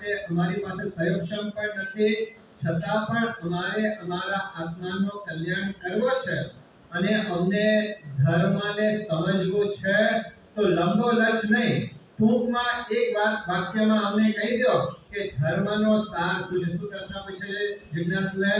માટે અમારી પાસે સયોક્ષમ પણ નથી, છતાં પણ અમારે અમારા આત્માનો કલ્યાણ કરવો છે અને અમને ધર્મને સમજવું છે. તો લંબો લક્ષ નહીં, ટૂંકમાં એક વાક્યમાં અમને કહી દો કે ધર્મનો સાર શું છે. શું પ્રશ્ન પૂછે છે જિજ્ઞાસુએ?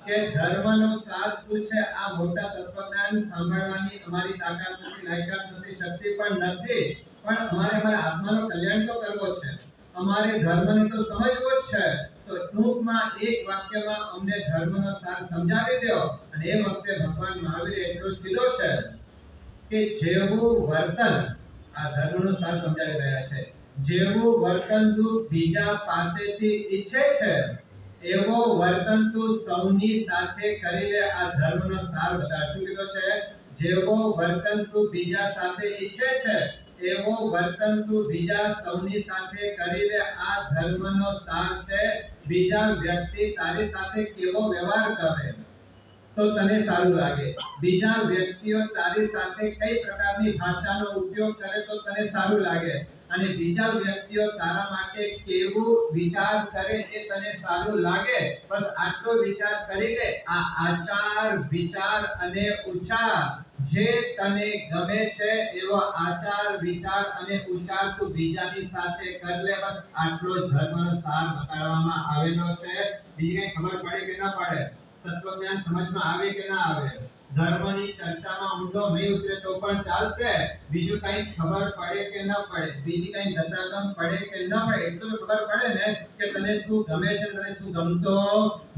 કે ધર્મનો સાર શું છે? આ મોટા તત્વજ્ઞાન સાંભળવાની અમારી તાકાત નથી, લાયકાત નથી, શક્તિ પણ નથી, પણ અમારે અમારા આત્માનો કલ્યાણ તો કરવો છે, અમારે ધર્મને તો સમજવો જ છે. તો ટૂંકમાં એક વાક્યમાં અમને ધર્મનો સાર સમજાવી દો. અને એ વખતે ભગવાન મહાવીરે એટલું જ કીધું છે કે જેવું વર્તન, આ ધર્મનો સાર સમજાવી રહ્યા છે, જેવું વર્તન તું બીજા પાસેથી ઈચ્છે છે એવો વર્તન તું સૌની સાથે કરી લે. આ ધર્મનો સાર બતાવ. શું કીધું છે? જેવો વર્તન તું બીજા સાથે ઈચ્છે છે એવો વર્તન તું બીજા સૌની સાથે કરી લે. આ ધર્મનો સાર છે. બીજા વ્યક્તિ તારી સાથે કેવો વ્યવહાર કરે તો તને સારું લાગે, બીજા વ્યક્તિઓ તારી સાથે કઈ પ્રકારની ભાષાનો ઉપયોગ કરે તો તને સારું લાગે, અને બીજા વ્યક્તિઓ તારા માટે કેવું વિચાર કરે એ તને સારું લાગે. બસ આટલો વિચાર કરી લે. આ આચાર, વિચાર અને ઉચ્ચાર જે તને ગમે છે એવો આચાર, વિચાર અને ઉચ્ચાર તું બીજાની સાથે કર લે. બસ આટલો ધર્મનો સાર બતાવવામાં આવેલો છે. બીજી કઈ ખબર પડે કે ના પડે? તત્વજ્ઞાન સમજમાં આવે કે ના આવે? ધર્મની ચર્ચામાં ઊંડો નહીં ઉતરે તો પણ ચાલશે. બીજું કઈ ખબર પડે કે ન પડે, બીજી કઈ ગતાગમ પડે કે ન પડે, એટલું ખબર પડે ને કે તને શું ગમે છે, તને શું ગમતો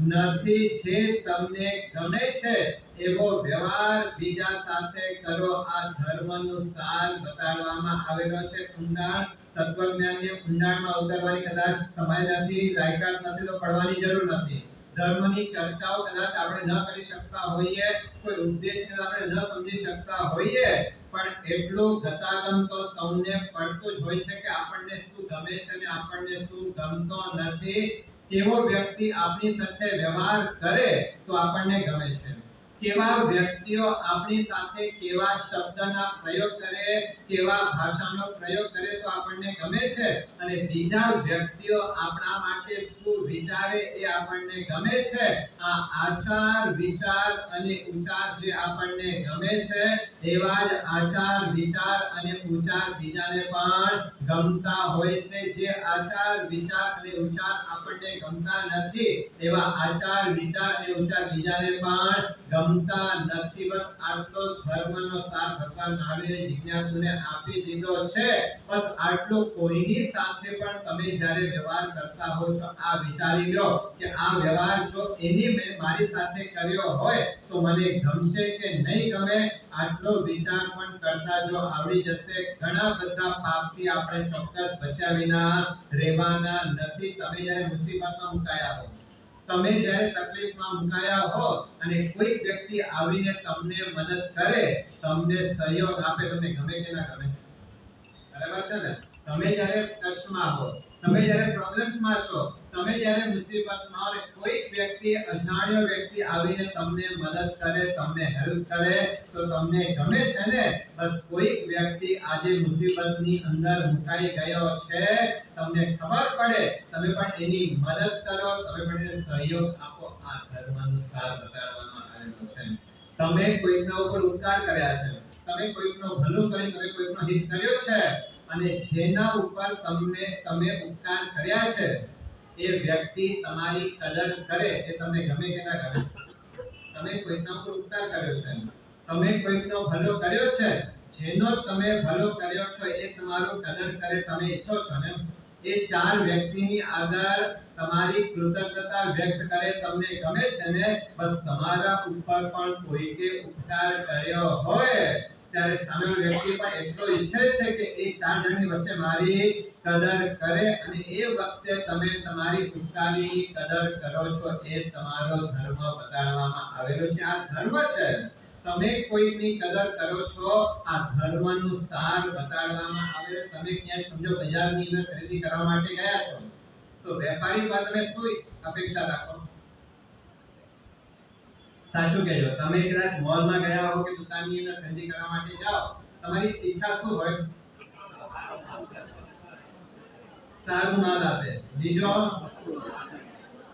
નથી. જે તમને ગમે છે એવો વ્યવહાર બીજા સાથે કરો. આ ધર્મનો સાર બતાવવામાં આવેલો છે. ઊંડાણ, તત્વજ્ઞાનને ઊંડાણમાં ઉતરવાની કદાચ સમય નથી, લાયકાત નથી, તો પડવાની જરૂર નથી. ધર્મની ચર્ચાઓ કદાચ આપણે ન કરી શકતા હોઈએ, કોઈ ઉદ્દેશ્ય આપણે ન સમજી શકતા હોઈએ, પણ એટલું ગતાગમ તો સૌને પડતું જ હોય છે કે આપણને શું ગમે છે અને આપણને શું ગમતો નથી. કેવો વ્યક્તિ આપણી સાથે વ્યવહાર કરે તો આપણને ગમે છે, કેવા વ્યક્તિઓ આપણી સાથે કેવા શબ્દના પ્રયોગ કરે, કેવા ભાષાનો પ્રયોગ કરે તો આપણને ગમે છે, અને બીજા વ્યક્તિઓ આપણા માટે શું વિચારે એ આપણને ગમે છે. આ આચાર, વિચાર અને ઉચ્ચાર જે આપણને ગમે છે એવા જ આચાર, વિચાર અને ઉચ્ચાર બીજાને પણ ગમતા હોય છે. જે આચાર, વિચાર અને ઉચ્ચાર આપણને ગમતા નથી એવા આચાર, વિચાર અને ઉચ્ચાર બીજાને પણ ગમતા નથી. બસ આટલો ધર્મનો સાર ભગવાન મહાવીરે જિજ્ઞાસુને આપી દીધો છે. બસ આટલો કોઈની સાથે પણ તમે જ્યારે વ્યવહાર કરતા હો તો આ વિચારી લો કે આ વ્યવહાર જો એની મેં મારી સાથે કર્યો હોય તો મને ગમશે કે નહીં ગમે. આટલો વિચાર પણ કરતા જો આવડી જશે, ઘણા બધા પાપથી આપણે ચોક્કસ બચ્યા વિના રહેવાના નથી. તમે જ્યારે મુસીબતમાં મુકાયા હો, તમે જ્યારે તકલીફમાં મુકાયા હો અને કોઈ વ્યક્તિ આવીને તમને મદદ કરે, તમને સહયોગ આપે, તમને ગમે કે ના ગમે? બરાબર છે ને? તમે જ્યારે કષ્ટમાં હો, તમે જ્યારે પ્રોબ્લેમ્સમાં છો, તમે જ્યારે મુસીબતમાં હો, કોઈ વ્યક્તિ, અજાણ્યો વ્યક્તિ આવીને તમને મદદ કરે, તમને હેલ્પ કરે તો તમને ગમે છે ને? બસ કોઈ વ્યક્તિ આજે મુસીબતની અંદર મુકાઈ ગયો છે, તમને ખબર પડે, તમે પણ એની મદદ કરો, તમે પણ એને સહયોગ આપો. આ ધર્મનો સાર બતાવવામાં આવેલો છે. તમે કોઈના ઉપર ઉપકાર કર્યા છે, તમે કોઈનો ભલું કરી, તમે કોઈનો હિત કર્યો છે, અને જેના ઉપર તમે ઉપકાર કર્યા છે એ વ્યક્તિ તમારી કદર કરે એ તમને ગમે કે ના ગમે? તમે કોઈના ઉપર ઉપકાર કર્યો છે, તમે કોઈનો ભલો કર્યો છે, જેનો તમે ભલો કર્યો છો એ તમારું કદર કરે, તમે ઈચ્છો છો ને એ ચાર વ્યક્તિની આગળ તમારી કૃતજ્ઞતા વ્યક્ત કરે, તમને ગમે છે ને? બસ તમારા ઉપર પણ કોઈએ ઉપકાર કર્યો હોય ત્યારે સામેનો વ્યક્તિ પણ એટલો ઈચ્છે છે કે એ ચાર જણની વચ્ચે મારી કદર કરે, અને એ વખતે તમે તમારી ઉપકારીની કદર કરો છો. એ તમારો ધર્મ બતાવવામાં આવેલો છે. આ ધર્મ છે. તમે કોઈની કદર કરો છો, આ ધર્મનું સાર બતાવવામાં આવે. તમે ક્યાંક સમજો બજારની અંદર ખરીદી કરવા માટે ગયા છો, તો વેપારી પાસે તમે શું અપેક્ષા રાખો? સાચું કહેજો. તમે કદાચ મોલમાં ગયા હો કે દુકાનની અંદર ખરીદી કરવા માટે જાઓ, તમારી ઈચ્છા શું હોય? સારું માલ આપે, બીજો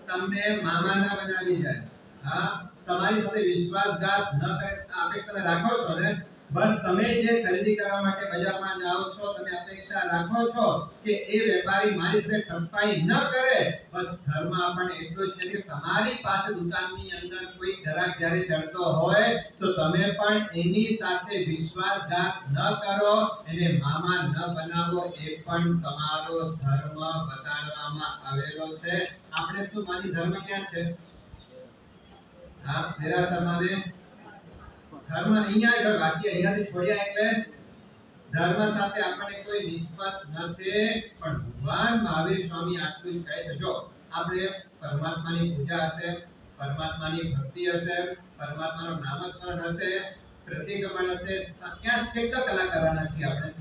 તમને મામાના બનાવી જાય, હા, તમારી સાથે વિશ્વાસઘાત ન કરે આ અપેક્ષા રાખો છો ને? બસ તમે જે ખરીદી કરવા માટે બજારમાં જાઓ છો, તમે અપેક્ષા રાખો છો કે એ વેપારી મારી સાથે ઠપાઈ ન કરે. બસ ધર્મ આપણને એટલું જ છે કે તમારી પાસે દુકાનની અંદર કોઈ ગ્રાહક જ્યારે ચડતો હોય તો તમે પણ એની સાથે વિશ્વાસઘાત ન કરો, એને મામા ન બનાવો, એ પણ તમારો ધર્મ બતાડવામાં આવેલો છે. આપણે શું માની ધર્મ ક્યાં છે? હા, દેરાસરમાં ને ધર્મ અહીંયા જ બાકી અહીંયાથી છોડ્યા એટલે ધર્મ સાથે આપણને કોઈ નિસ્બત નથી. પણ ભગવાન મહાવીર સ્વામી આટલું જ કહે છે, જો આપણે પરમાત્માની પૂજા હશે, પરમાત્માની ભક્તિ હશે, પરમાત્માનું નામસ્મરણ હશે, પ્રતિક્રમણ હશે, ક્યાં કેટલા કલાક કરવાના છીએ આપણે?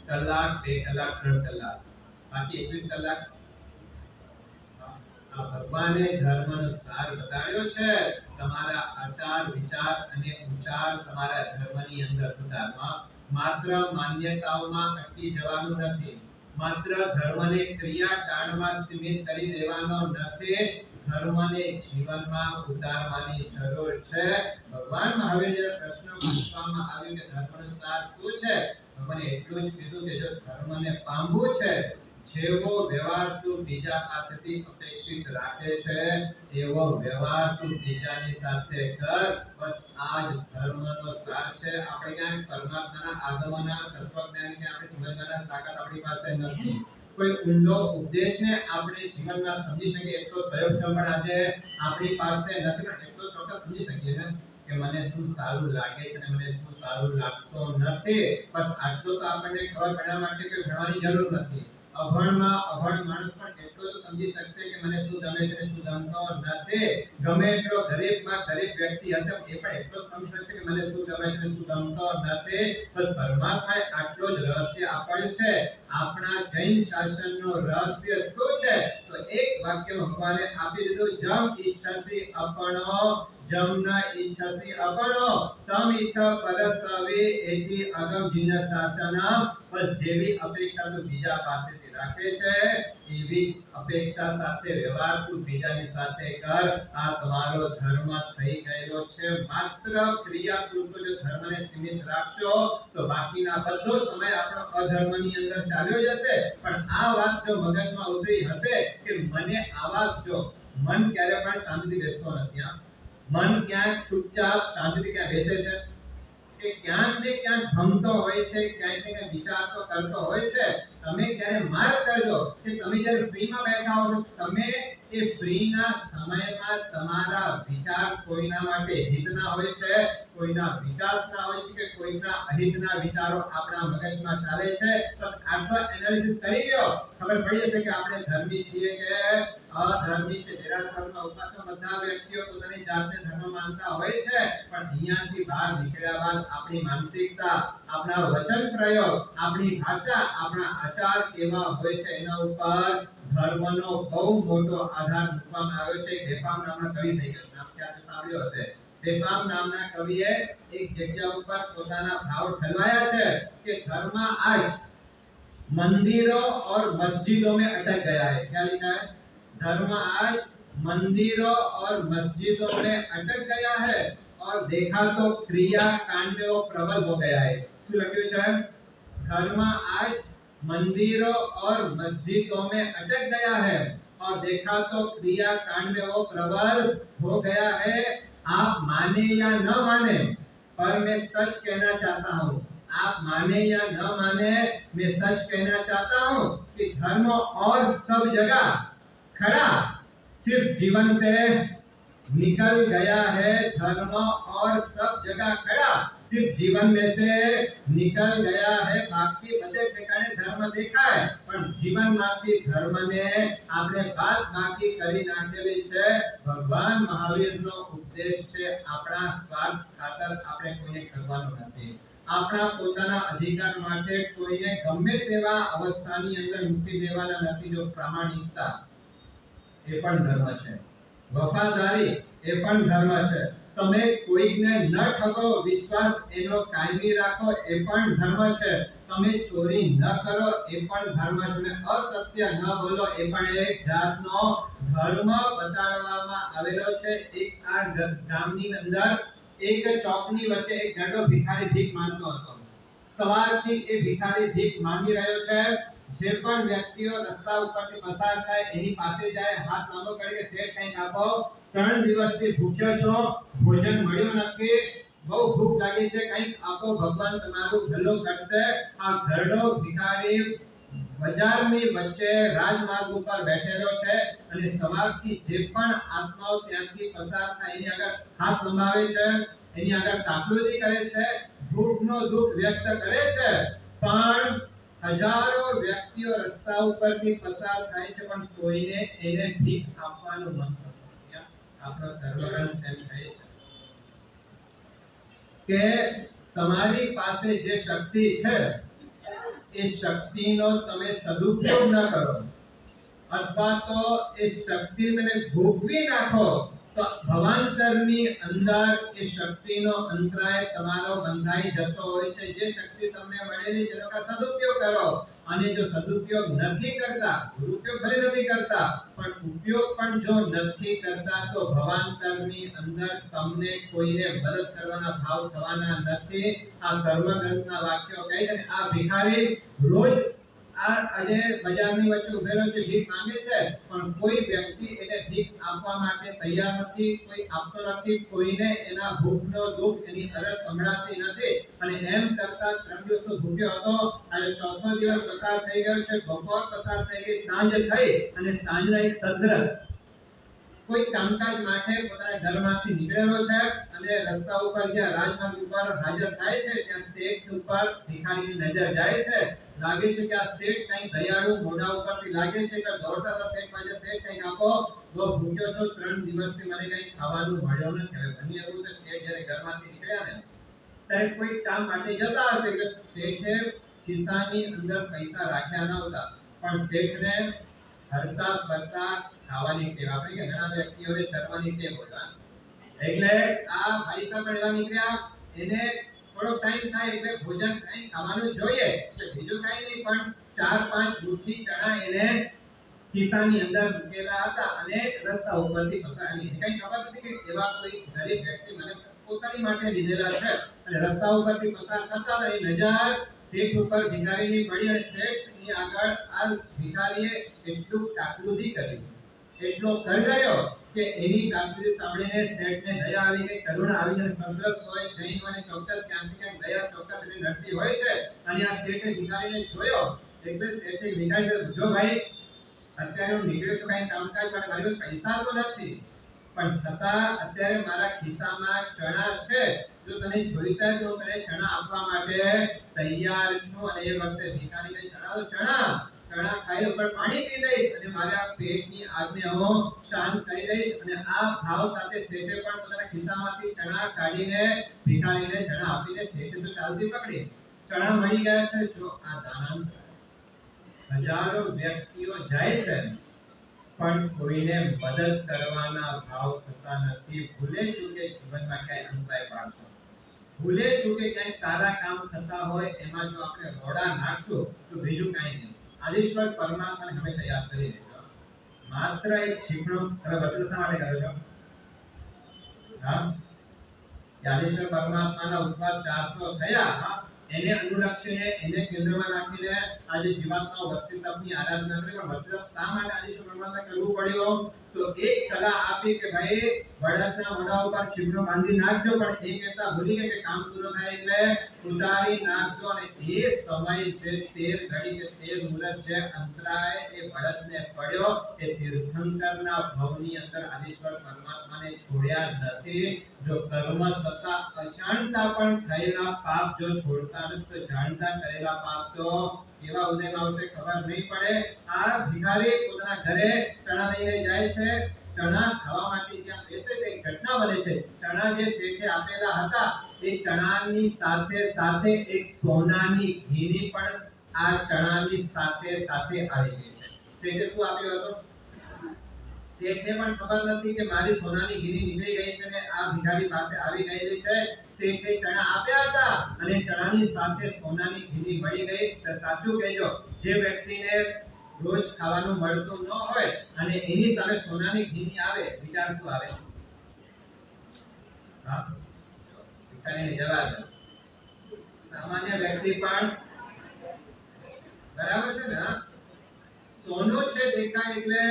કલાક, 2 કલાક, 3 કલાક, બાકી 21 કલાક. આ ભગવાને ધર્મનો સાર બતાવ્યો છે. તમારા આચાર વિચાર અને ઉચ્ચાર તમારા ધર્મની અંદર સુધારવા, માત્ર માન્યતાઓમાં અટકી જવાનું નથી, માત્ર ધર્મને ક્રિયાકાંડમાં સીમિત કરી દેવાનો નથી, ધર્મને જીવનમાં ઉતારવાની જરૂર છે. ભગવાન મહાવીરને પ્રશ્ન પૂછવામાં આવ્યો કે ધર્મનો સાર શું છે? ભગવાને એટલું જ કીધું કે જો ધર્મને પામવું છે, જેવો વ્યવહાર તું બીજા પાસેથી અપેક્ષિત રાખે છે એવો વ્યવહાર તું બીજાની સાથે કર. બસ આ જ ધર્મનો સાર છે. આપણે ક્યાંક પરમાત્માના આગમનના તત્વજ્ઞાનને આપણે સમજવાના તાકાત આપણી પાસે નથી. કોઈ ઊંડો ઉપદેશને આપણે જીવનમાં સમજી શકીએ એટલો પ્રયોગક્ષમ પણ આજે આપણી પાસે નથી. પણ એટલો ચોક્કસ સમજી શકીએ ને કે મને શું સારું લાગે છે અને મને શું સારું લાગતો નથી. બસ આટલું તો આપણને ખબર પડવા માટે કોઈ ભણવાની જરૂર નથી. અભણમાં અભણ માણસ પણ એટલો તો સમજી શકશે કે મને શું ગમે છે શું ગમતો નથી. ગમે એટલો ગરીબમાં ગરીબ વ્યક્તિ હશે એ પણ એટલો સમજી શકશે કે મને શું ગમે છે શું ગમતો નથી. બસ પરમાત્માએ આટલો જ રહસ્ય આપ્યું છે. આપણા જૈન શાસનનો રહસ્ય શું છે? તો એક વાક્ય ભગવાને આપી દીધું, જમ ઈચ્છસી અપણો, જમ ન ઈચ્છસી અપણો, તમ ઈચ્છ પરસવી એથી અગમ જીન શાસનમ. બસ જેવી અપેક્ષા તું બીજા પાસેથી રાખે છે એવી અપેક્ષા સાથે વ્યવહાર તું બીજાની સાથે કર. આ તમારો ધર્મ થઈ ગયેલો છે. માત્ર ક્રિયાપૂર્વક જો ધર્મને સીમિત રાખશો તો બાકીના બધો સમય આપણો અધર્મની અંદર ચાલ્યો જશે. પણ આ વાત જો મગજમાં ઉતરી હશે કે મને આવા, જો મન ક્યારે પણ શાંતિથી બેસતો નથી. મન ક્યાંક ચૂપચાપ શાંતિથી ક્યાં બેસે છે કે ક્યાંક ને ક્યાંક ભમતો હોય છે, ક્યાંક ને ક્યાંક વિચાર તો કરતો હોય છે. તમે ક્યારે માર્ક કરજો કે તમે જ્યારે ફ્રીમાં બેઠા હો છો, તમે એ ફ્રીના સમયમાં તમારા વિચાર કોઈના માટે હિતના હોય છે, કોઈના વિકાસના હોય છે કે કોઈના અહિતના વિચારો આપણા મગજમાં ચાલે છે. તો આટલો એનાલિસિસ કરી લ્યો, ખબર પડી જશે કે આપણે ધર્મી છીએ કે અધર્મી છે. દેરાસરમાં ઉપાસક બધા વ્યક્તિઓ પોતાની જાતને ધર્મ માનતા હોય છે, પણ અહીંયાથી બહાર નીકળ્યા બાદ આપણી માનસિકતા, આપણા વચન પ્રયોગ, આપણી ભાષા, આપણા આચાર કેવા હોય છે એના ઉપર ધર્મનો બહુ મોટો આધાર મૂકવામાં આવ્યો છે. બેફામ નામના કવિ થઈ ગયા, નામ ક્યારે સાંભળ્યો હશે? બેફામ નામના કવિએ એક જગ્યા ઉપર પોતાના ભાવ ઠલવાયા છે કે धर्म आज मंदिरों और मस्जिदों में अटक गया है। क्या लिखा है? धर्म आज मंदिरों और मस्जिदों में अटक गया है और देखा तो क्रिया कांडों प्रबल हो गया है। શું લખ્યું છે? धर्म आज मंदिरों और मस्जिदों में अटक गया है और देखा तो क्रिया कांडों प्रबल हो गया है। आप माने या न माने, पर मैं सच कहना चाहता हूँ, आप माने या न माने, मैं सच कहना चाहता हूँ कि धर्म और सब जगह खड़ा, सिर्फ जीवन से निकल गया है। धर्म और सब जगह खड़ा, सिर्फ जीवन में से निकल गया है। बाकी બધે ઠેકાણે ધર્મ દેખાય પણ જીવનમાંથી ધર્મને આપણે બાદ બાકી કરી નાખેલી છે। ભગવાન મહાવીરનો ઉપદેશ છે આપણા સ્વાર્થ ખાતર આપણે કોઈને કરવાનું નથી, આપણા પોતાના અધિકાર માટે કોઈને ગમે તેવા અવસ્થાની અંદર મૂકી દેવાના નથી। જો પ્રામાણિકતા એ પણ ધર્મ છે, વફાદારી એ પણ ધર્મ છે, તમે કોઈને ન ઠગો, વિશ્વાસ એનો કાયમી રાખો, એ પણ ધર્મ છે. તમે ચોરી ન કરો, એ પણ ધર્મ છે. અને અસત્ય ન બોલો, એ પણ એક જાતનો ધર્મ બતાડવામાં આવેલો છે. એક આ ગામની અંદર એક ચોકની વચ્ચે એક જાડો ભિખારી ભીખ માંગતો હતો. સવારથી એ ભિખારી ભીખ માંગી રહ્યો છે. જે પણ વ્યક્તિઓ રસ્તા ઉપરથી પસાર થાય એની પાસે જાય, હાથ લાંબો કરી કે શેઠ કંઈક આપો, 3 દિવસથી ભૂખ્યો છો, ભોજન મળ્યું નથી, બહુ ભૂખ લાગી છે, કંઈક આપો, ભગવાન તમારું ભલું કરશે. આ ઘરડો ભિખારી બજારની વચ્ચે રાજમાર્ગ ઉપર બેઠેલો છે અને સવારથી જે પણ આત્માઓ ત્યાંથી પસાર થાય એની આગળ હાથ લંબાવે છે, એની આગળ તાકલુદી કરે છે, દુઃખનો દુઃખ વ્યક્ત કરે છે. પણ હજારો વ્યક્તિઓ રસ્તા ઉપરથી પસાર થાય છે, પણ કોઈને એને ભીખ આપવાનું મન થતું નથી. આપણો ધર્મગ્રંથ એમ કહે છે કે તમારી પાસે જે શક્તિ છે એ શક્તિનો તમે સદુપયોગ ન કરો, અથવા તો એ શક્તિને ભોગવી નાખો, તો ભવાંતરની અંદર એ શક્તિનો અંતરાય તમારો બંધાઈ જતો હોય છે. જે શક્તિ તમને મળેલી તેનો સદુપયોગ કરો, અને જો સદુપયોગ નથી કરતા, દુરુપયોગ ભલે નથી કરતા, પણ ઉપયોગ પણ જો નથી કરતા, તો ભવાંતરની અંદર તમને કોઈને મદદ કરવાના ભાવ થવાના નથી. આ ધર્મગ્રંથના વાક્યો કહે છે. આ ભિખારી રોજ આજે બજારની વચ્ચે ઉભેલો છે, ભીખ માંગે છે, પણ કોઈ વ્યક્તિ એને ભીખ આપવા માટે તૈયાર નથી, કોઈ આપતો નથી, કોઈને એના ભૂખનો દુઃખ, એની અરજ સંભળાતી નથી. અને એમ કરતા 3 દિવસનો ભૂખ્યો હતો, આજે ચોથો દિવસ પસાર થઈ ગયો છે, બપોર પસાર થઈ ગઈ, સાંજ થઈ, અને સાંજના એક સદ્રશ કોઈ કામકાજ માટે પોતાના ઘરમાંથી નીકળેલો છે અને રસ્તા ઉપર જ્યાં રાજમાર્ગ ઉપર હાજર થાય છે, ત્યાં શેઠ ઉપર ભિખારીની નજર જાય છે. લાગે છે કે આ શેઠ કંઈ દયાળુ મોઢા ઉપરથી લાગે છે કે દોડતા તો શેઠ પાસે, શેઠ કંઈક આપો, બહુ ભૂખ્યો છો, 3 દિવસથી મને કંઈ ખાવાનું મળ્યું નથી. હવે બની એવું કે શેઠ જ્યારે ઘરમાંથી નીકળ્યા ને ત્યારે કોઈ કામ માટે જતા હશે કે શેઠે ખિસ્સાની અંદર પૈસા રાખ્યા નહોતા, પણ શેઠને હરતા ફરતા ખાવાની ટેવ, આપણે કે ઘણા વ્યક્તિઓને ચરવાની ટેવ હોય, એટલે આ ભાઈ સાહેબ એવા નીકળ્યા, એને થોડો ટાઈમ થાય એટલે ભોજન કંઈ ખાવાનું જોઈએ, એટલે બીજું કંઈ નહીં પણ 4-5 મુઠ્ઠી ચણા એને ખિસ્સાની અંદર મૂકેલા હતા અને રસ્તા ઉપરથી પસાર, કંઈ ખબર નથી કે એવા કોઈ ગરીબ વ્યક્તિ મને પોતાની માટે લીધેલા છે, અને રસ્તા ઉપરથી પસાર થતા હતા. એ નજર શેઠ ઉપર ભિખારીની પડી, અને શેઠની આગળ આ ભિખારીએ એટલું તાકલુદી કરી, એટલો કરડ્યો કે એની તાકલુદી સાંભળીને શેઠને દયા આવી ગઈ, કરુણા આવી ગઈ. સંતરસ હોય, જૈન હોય, ચોક્કસ ક્યાંથી ક્યાંક દયા ચોક્કસ એની નડતી હોય છે. અને આ શેઠે ભિખારીને જોયો, એટલે શેઠે ભિખારીને જો ભાઈ, અત્યારે હું નીકળ્યો છું કંઈ કામકાજ માટે, મારી પાસે પૈસા તો નથી, પણ છતાં અત્યારે મારા ખિસ્સામાં ચણા છે, જો તને જોઈતા હોય તો હું તને ચણા આપવા માટે તૈયાર છું. અને એ વખતે ભિખારીને ચણા ખાઈ લો, પણ પાણી પી લઈશ અને મારા પેટની આગને હું શાંત કરી દઈશ. અને આ ભાવ સાથે શેઠે પણ પોતાના ખિસ્સામાંથી ચણા કાઢીને ભિખારીને ચણા આપીને શેઠે તો ચાલતી પકડી, ચણા મળી ગયા છે. જો આ દાન હજારો વ્યક્તિઓ જાય છે, પણ કોઈને મદદ કરવાના ભાવ થતા નથી. ભૂલે ચૂકે જીવનમાં ક્યાંય અંતરાય પાડશો, ભૂલે ચૂકે ક્યાંય સારા કામ થતા હોય એમાં જો આપણે રોડા નાખશું તો બીજું કાંઈ નહીં. આદિશ્વર પરમાત્માને હંમેશા યાદ કરી લેજો. માત્ર એક શીખણું તમે વસૂલ શા માટે કરો છો? હા, આદિશ્વર પરમાત્માના ઉપવાસ 400 થયા, એને અનુલક્ષીને, એને કેન્દ્રમાં રાખીને આજે જીવાત્માઓ વસ્તી તપની આરાધના કરી. પણ વસ્તી તપ શા માટે આદિશ્વર પરમાત્મા કરવું પડ્યું? તો એક સલાહ આપી કે ભાઈ બળદના મોઢા ઉપર શીપડો બાંધી નાખજો, પણ એ કહેતા ભૂલી ગયા કે કામ પૂરું થાય એટલે ઉતારી નાખજો. અને એ સમય જે 13 ઘડી કે 13 મુહૂર્ત જે અંતરાય એ બળદને પડ્યો, એ તીર્થંકરના ભવની અંદર આદિશ્વર પરમાત્માને છોડ્યા નથી. જો કર્મ સત્તા અજાણતા પણ થયેલા પાપ જો છોડતા નથી, તો જાણતા કરેલા પાપ તો કેવા ઉદયમાં આવશે ખબર નહીં પડે. આ ભિખારી પોતાના ઘરે ચણા લઈને જાય છે, ચણા ખાવા માટે જ્યાં બેસે તે ઘટના બને છે. ચણા જે શેઠે આપેલા હતા એ ચણાની સાથે સાથે એક સોનાની ઘીની પણ આ ચણાની સાથે સાથે આવી ગઈ છે. શેઠે શું આપ્યું હતું? શેઠને પણ ખબર નથી કે મારી સોનાની ગીરી નીકળી ગઈ છે ને આ ભિખારી પાસે આવી ગયેલી છે. શેઠે ચણા આપ્યા હતા અને ચણાની સાથે સોનાની ગીરી મળી ગઈ. તો સાચું કહેજો, જે વ્યક્તિને રોજ ખાવાનું મળતું ન હોય અને એની સામે સોનાની ગીરી આવે, વિચાર શું આવે? હા, ભિખારીને જવા દો. સામાન્ય વ્યક્તિ પણ બરાબર છે ને? સોનું છે દેખાય એટલે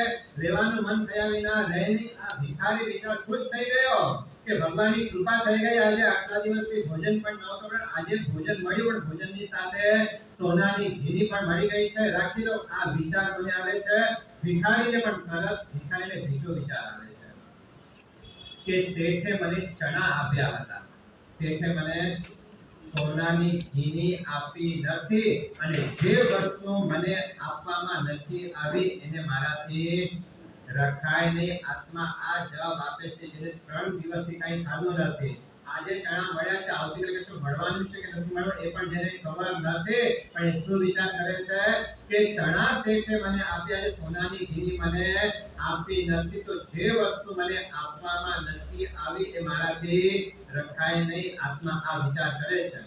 લેવાનું મન થયા વિના રહે નહીં. આ ભિખારી વિચાર ખુશ થઈ ગયો કે ભગવાનની કૃપા થઈ ગઈ, આજે આટલા દિવસથી ભોજન પણ નહોતું પણ આજે ભોજન મળ્યું, પણ ભોજનની સાથે સોનાની ગીરી પણ મળી ગઈ છે. રાખી લો. આ વિચાર મને આવે છે. ભિખારીને પણ તરત ભિખારીને બીજો વિચાર આવે છે કે શેઠે મને ચણા આપ્યા હતા, શેઠે મને સોનાની ગીરી આપી નથી અને જે વસ્તુ મને આપવામાં નથી આવી એને મારાથી રખાય નહીં. આત્મા આ જવાબ આપે છે જેને 3 દિવસથી કંઈ ખાધું નથી. આજે ચણા મળ્યા છે, આવતીકાલે શું મળવાનું છે કે નથી મળવાનું એ પણ જેને ખબર નથી, પણ એ શું વિચાર કરે છે કે ચણા શેઠે મને આપ્યા છે, સોનાની ગીરી મને આપી નથી, તો જે વસ્તુ મને આપવામાં નથી આવી એ મારાથી રખાય નહીં. આત્મા આ વિચાર કરે છે.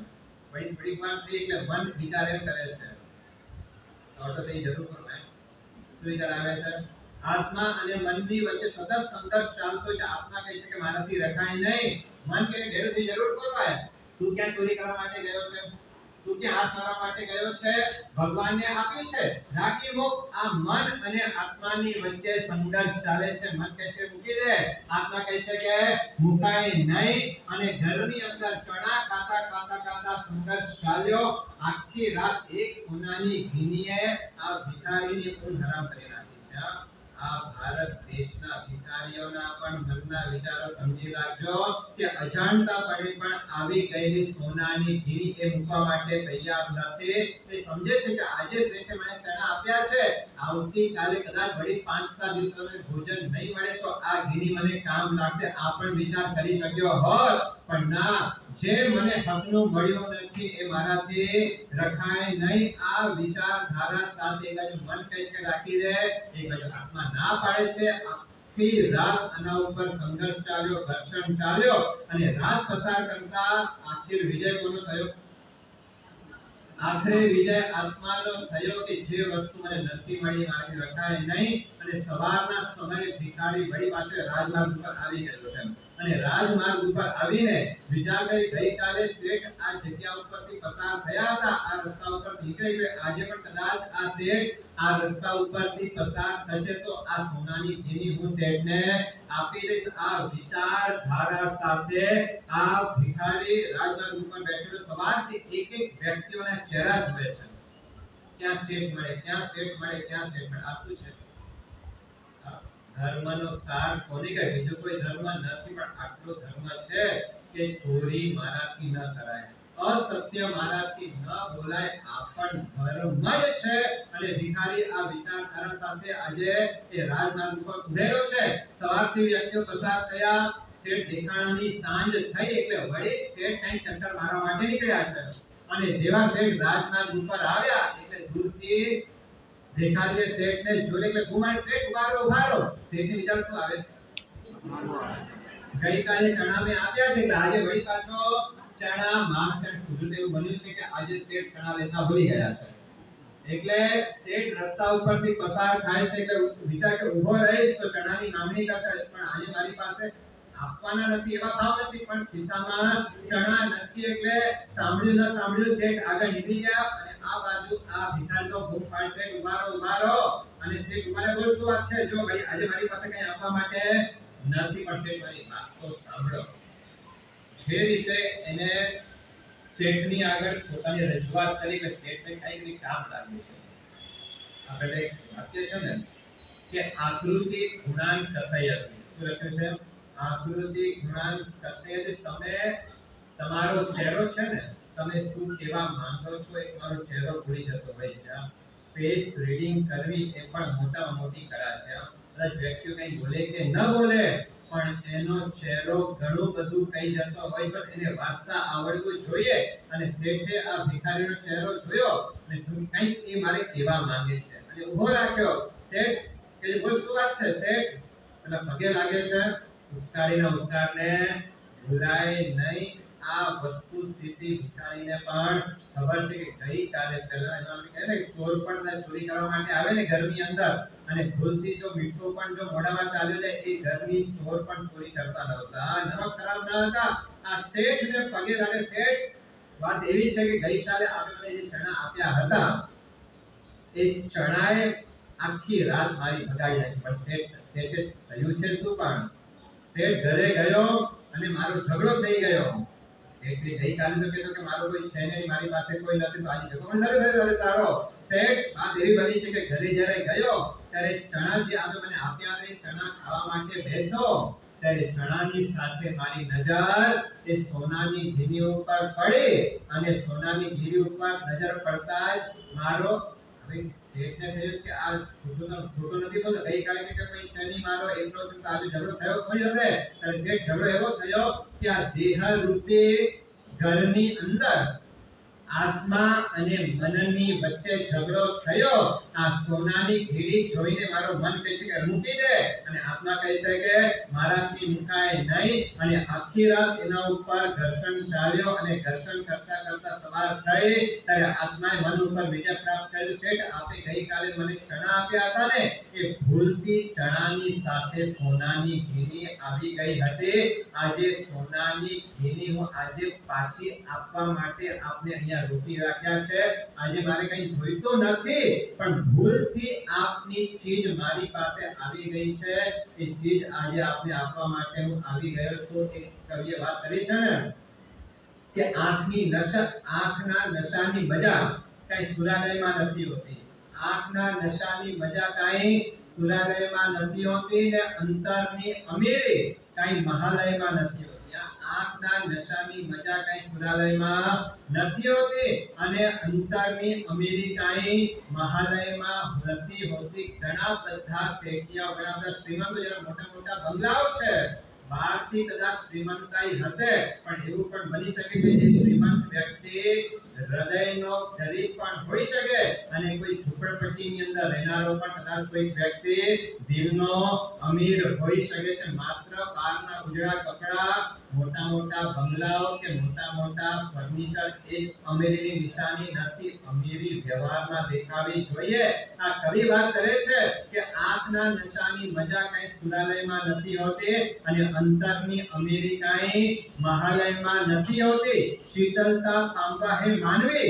વળી થોડીક વાર થઈ એટલે મન વિચાર એમ કરે છે તો તે જરૂર પડે. શું વિચાર આવે છે? આત્મા અને મનની વચ્ચે સતત સંઘર્ષ ચાલતો છે. આત્મા કહે છે કે મારાથી રખાય નહીં, મન કહે કે જરૂર પડે. તું ક્યાં ચોરી કરવા માટે ગયો છે? તું ક્યાં હાથ મારવા માટે ગયો છે? ભગવાનને આપી છે, રાખી મૂક. આ મન અને આત્માની વચ્ચે સંઘર્ષ ચાલે છે. મન કહે છે મૂકી દે, આત્મા કહે છે કે મુકાય નહીં. અને ઘરની અંદર ચણા ખાતા સંઘર્ષ ચાલ્યો. આખી રાત એક સોનાની ગીનીએ આ ભિખારીની ઊંઘ હરામ કરી નાખી છે. આ ભારત દેશના ભિખારીઓના પણ મનના વિચારો સમજી રાખજો કે અજાણતાપણે પણ આવી ગયેલી સોનાની ગીરી એ મૂકવા માટે તૈયાર નથી. એ સમજે છે કે આજે શેઠે મને ચણા આપ્યા છે, આવતીકાલે કદાચ વળી 5-7 દિવસ ભોજન નહીં મળે તો આ ગીરી મને કામ લાગશે. આ પણ વિચાર કરી શક્યો હોત, પણ ના, જે મને હકનું મળ્યું નથી એ મારાથી રખાય નહીં. આ વિચારધારા સાથે એક બાજુ મન કહે છે રાખી દે, એક બાજુ આત્મા ના પાડે છે. આખી રાત આના ઉપર સંઘર્ષ ચાલ્યો, ઘર્ષણ ચાલ્યો અને રાત પસાર કરતા આખિર વિજય કોનો થયો? આખરે વિજય આત્માનો થયો કે જે વસ્તુ મને નથી મળી મારાથી રખાય નહીં. અને સવારના સમયે ભિખારી વળી પાછો રાજમાર્ગ ઉપર આવી ગયો છે અને રાજમાર્ગ ઉપર આવીને વિચાર કરી ગઈકાલે શેઠ આ જગ્યા ઉપરથી પસાર થયા હતા, આ રસ્તા ઉપર નીકળી ગયો, આજે પણ કદાચ આ શેઠ આ રસ્તા ઉપરથી પસાર થશે તો આ સોનાની ગીરી હું શેઠને આપી દઈશ. આ વિચારધારા સાથે આ ભિખારી રાજમાર્ગ ઉપર બેઠેલો સવારથી એક વ્યક્તિઓના ચહેરા જોવે છે. ક્યાં શેઠ મળે, ક્યાં શેઠ મળે, ક્યાં શેઠ મળે. આ શું છે? ધર્મનો સાર કોને કહે? બીજો કોઈ ધર્મ નથી, પણ આટલો ધર્મ છે કે ચોરી મારાથી ન કરાય, અસત્ય મારાથી ન બોલાય. આ પણ ધર્મ જ છે. અને ભિખારી આ વિચારધારા સાથે આજે એ રાજમાર્ગ ઉપર ઉભેલો છે. સવારથી વ્યક્તિઓ પસાર થયા, શેઠ દેખાણાની સાંજ થઈ એટલે વળી શેઠ કઈ ચક્કર મારવા માટે નીકળ્યા છે. અને જેવા શેઠ રાજમાર્ગ ઉપર આવ્યા એટલે દૂરથી ભિખારીએ શેઠને જોડે એટલે ગુમાર શેઠ ઉભારો. શેઠને વિચાર શું આવે? ગઈકાલે ચણા મેં આપ્યા છે એટલે આજે વળી પાછો ચણા માંગશે. કુદરત એવું બન્યું છે કે આજે શેઠ ચણા લેતા ભૂલી ગયા છે એટલે શેઠ રસ્તા ઉપરથી પસાર થાય છે એટલે વિચાર કે ઊભો રહીશ તો ચણાની માંગણી કરશે, પણ આજે મારી પાસે આપવાના નથી એવા ભાવ નથી, પણ ખિસ્સામાં ચણા નથી એટલે સાંભળ્યું ન સાંભળ્યું શેઠ આગળ નીકળી ગયા. અને આ બાજુ આ ભિખારીનો બૂમ પાડ શેઠ ઉભારો. અને શેઠ ઉભારે બોલ શું વાત છે? જો ભાઈ આજે મારી પાસે કઈ આપવા માટે નથી, પણ શેઠ મારી વાત તો સાંભળો. જે રીતે એને શેઠની આગળ પોતાની રજૂઆત કરી કે શેઠને કઈ કામ લાગ્યું છે. આપણે એક વાક્ય છે ને કે આકૃતિ ગુણાન કથયત. શું લખ્યું છે? આકૃતિ ગુણાન કથયત. તમે તમારો ચહેરો છે ને, તમે શું કહેવા માંગો છો એ તમારો ચહેરો ભૂલી જતો હોય છે. ફેસ રીડિંગ કરવી એ પણ મોટામાં મોટી કળા છે. કદાચ વ્યક્તિ કંઈ બોલે કે ન બોલે પણ એનો ચહેરો ઘણું બધું કહી જતો હોય તો એને વાંચતા આવડવું જોઈએ. અને શેઠે આ ભિખારીનો ચહેરો જોયો અને કંઈક એ મારે કહેવા માંગે છે અને ઊભો રાખ્યો. શેઠ કે બોલ શું વાત છે? શેઠ એટલે પગે લાગે છે, ઉપકારીના ઉપકારને ભૂલાય નહીં. આ વસ્તુ સ્થિતિ ભિખારીને પણ ખબર છે કે ગઈકાલે પહેલા એમાં કહે ને ચોર પણ ચોરી કરવા માટે આવે ને ઘરની અંદર, અને ભૂલથી જો મીઠું પણ જો મોઢામાં ચાલ્યું જાય, એ ઘરની ચોર પણ ચોરી કરતા નહોતા, નમક ખરાબ ન હતા. આ શેઠને પગે લાગે. શેઠ, વાત એવી છે કે ગઈકાલે આપણે જે ચણા આપ્યા હતા, એ ચણાએ આખી રાત મારી ભગાઈ નાખી. પણ શેઠે થયું છે શું? પણ શેઠ ઘરે ગયો અને મારો ઝઘડો થઈ ગયો. શેઠ ગઈકાલે તો કહેતો કે મારો કોઈ છે નહીં, મારી પાસે કોઈ નથી, તો આજે ઝઘડો પણ તારો. શેઠ, વાત એવી બની છે કે ઘરે જ્યારે ગયો ત્યારે ચણા જે આપણે મને આપ્યા હતા, એ ચણા ખાવા માટે બેસો ત્યારે ચણાની સાથે મારી નજર એ સોનાની ઘીની ઉપર પડી, અને સોનાની ઘી ઉપર નજર પડતા જ મારો શેઠને થયું કે આ ખોટું નથી બોલતો. ગઈકાલે કે કોઈ છે નહીં મારો એટલો જ, આજે ઝઘડો થયો કોઈ હશે. ત્યારે શેઠ ઝઘડો એવો થયો કે આ દેહ રૂપી ઘરની અંદર આત્મા અને મનની વચ્ચે ઝઘડો થયો. આ સોનાની ઘીડી જોઈને મારો મન કહે છે કે મૂકી દે, અને આત્મા કહે છે કે મારાથી મુકાય નહીં. અને આખી રાત એના ઉપર ઘર્ષણ ચાલ્યો, અને ઘર્ષણ કરતા કરતા સવાર થઈ ત્યારે આત્માએ મન ઉપર વિજય પ્રાપ્ત કર્યું. શેઠ, આપે ગઈકાલે મને ચણા આપ્યા હતા ને, એ ભૂલથી ચણાની સાથે સોનાની ઘીડી આવી ગઈ હતી. આજે સોનાની ઘીડી હું આજે પાછી આપવા માટે આપને અહીંયા રોકી રાખ્યા છે. આજે મારે કંઈ જોઈતું નથી, પણ ભૂલથી આપની ચીજ મારી પાસે આવી ગઈ છે. એ ચીજ આજે આપને આપવા માટે હું આવી ગયો છું. એક કવિએ વાત કરી છે ને કે આંખના નશાની મજા કઈ સુરાલયમાં નથી હોતી. આંખના નશાની મજા કઈ સુરાલયમાં નથી હોતી, ને અંતરની અમીરી કઈ મહાલયમાં નથી હોતી. આંખના નશાની મજા કઈ સુરાલયમાં નથી હોતી, અને અંતરની અમીરી કઈ મહાલયમાં નથી હોતી. ઘણા બધા શેઠિયાઓ, ઘણા બધા શ્રીમંતો, જેના મોટા મોટા બંગલાઓ છે, બહારથી કદાચ શ્રીમંતાઈ હશે, પણ એવું પણ બની શકે કે એ શ્રીમંત વ્યક્તિ હૃદયનો ગરીબ પણ હોઈ શકે, અને કોઈ ઝૂંપડપટ્ટીની અંદર રહેનારો પણ કદાચ કોઈ વ્યક્તિ દિલનો અમીર હોઈ શકે છે. માત્ર બહારના ઉજળા કપડા, મોટા મોટા બંગલાઓ કે મોટા મોટા ફર્નિચર એ અમીરીની નિશાની નથી. અમીરી વ્યવહારમાં દેખાવી જોઈએ. આ કવિ વાત કરે છે કે આંખના નશાની મજા કઈ સુરાલયમાં નથી હોતી, અને અંતરની અમીરી કઈ મહાલયમાં નથી હોતી. શીતલતા પામવા હે માનવી,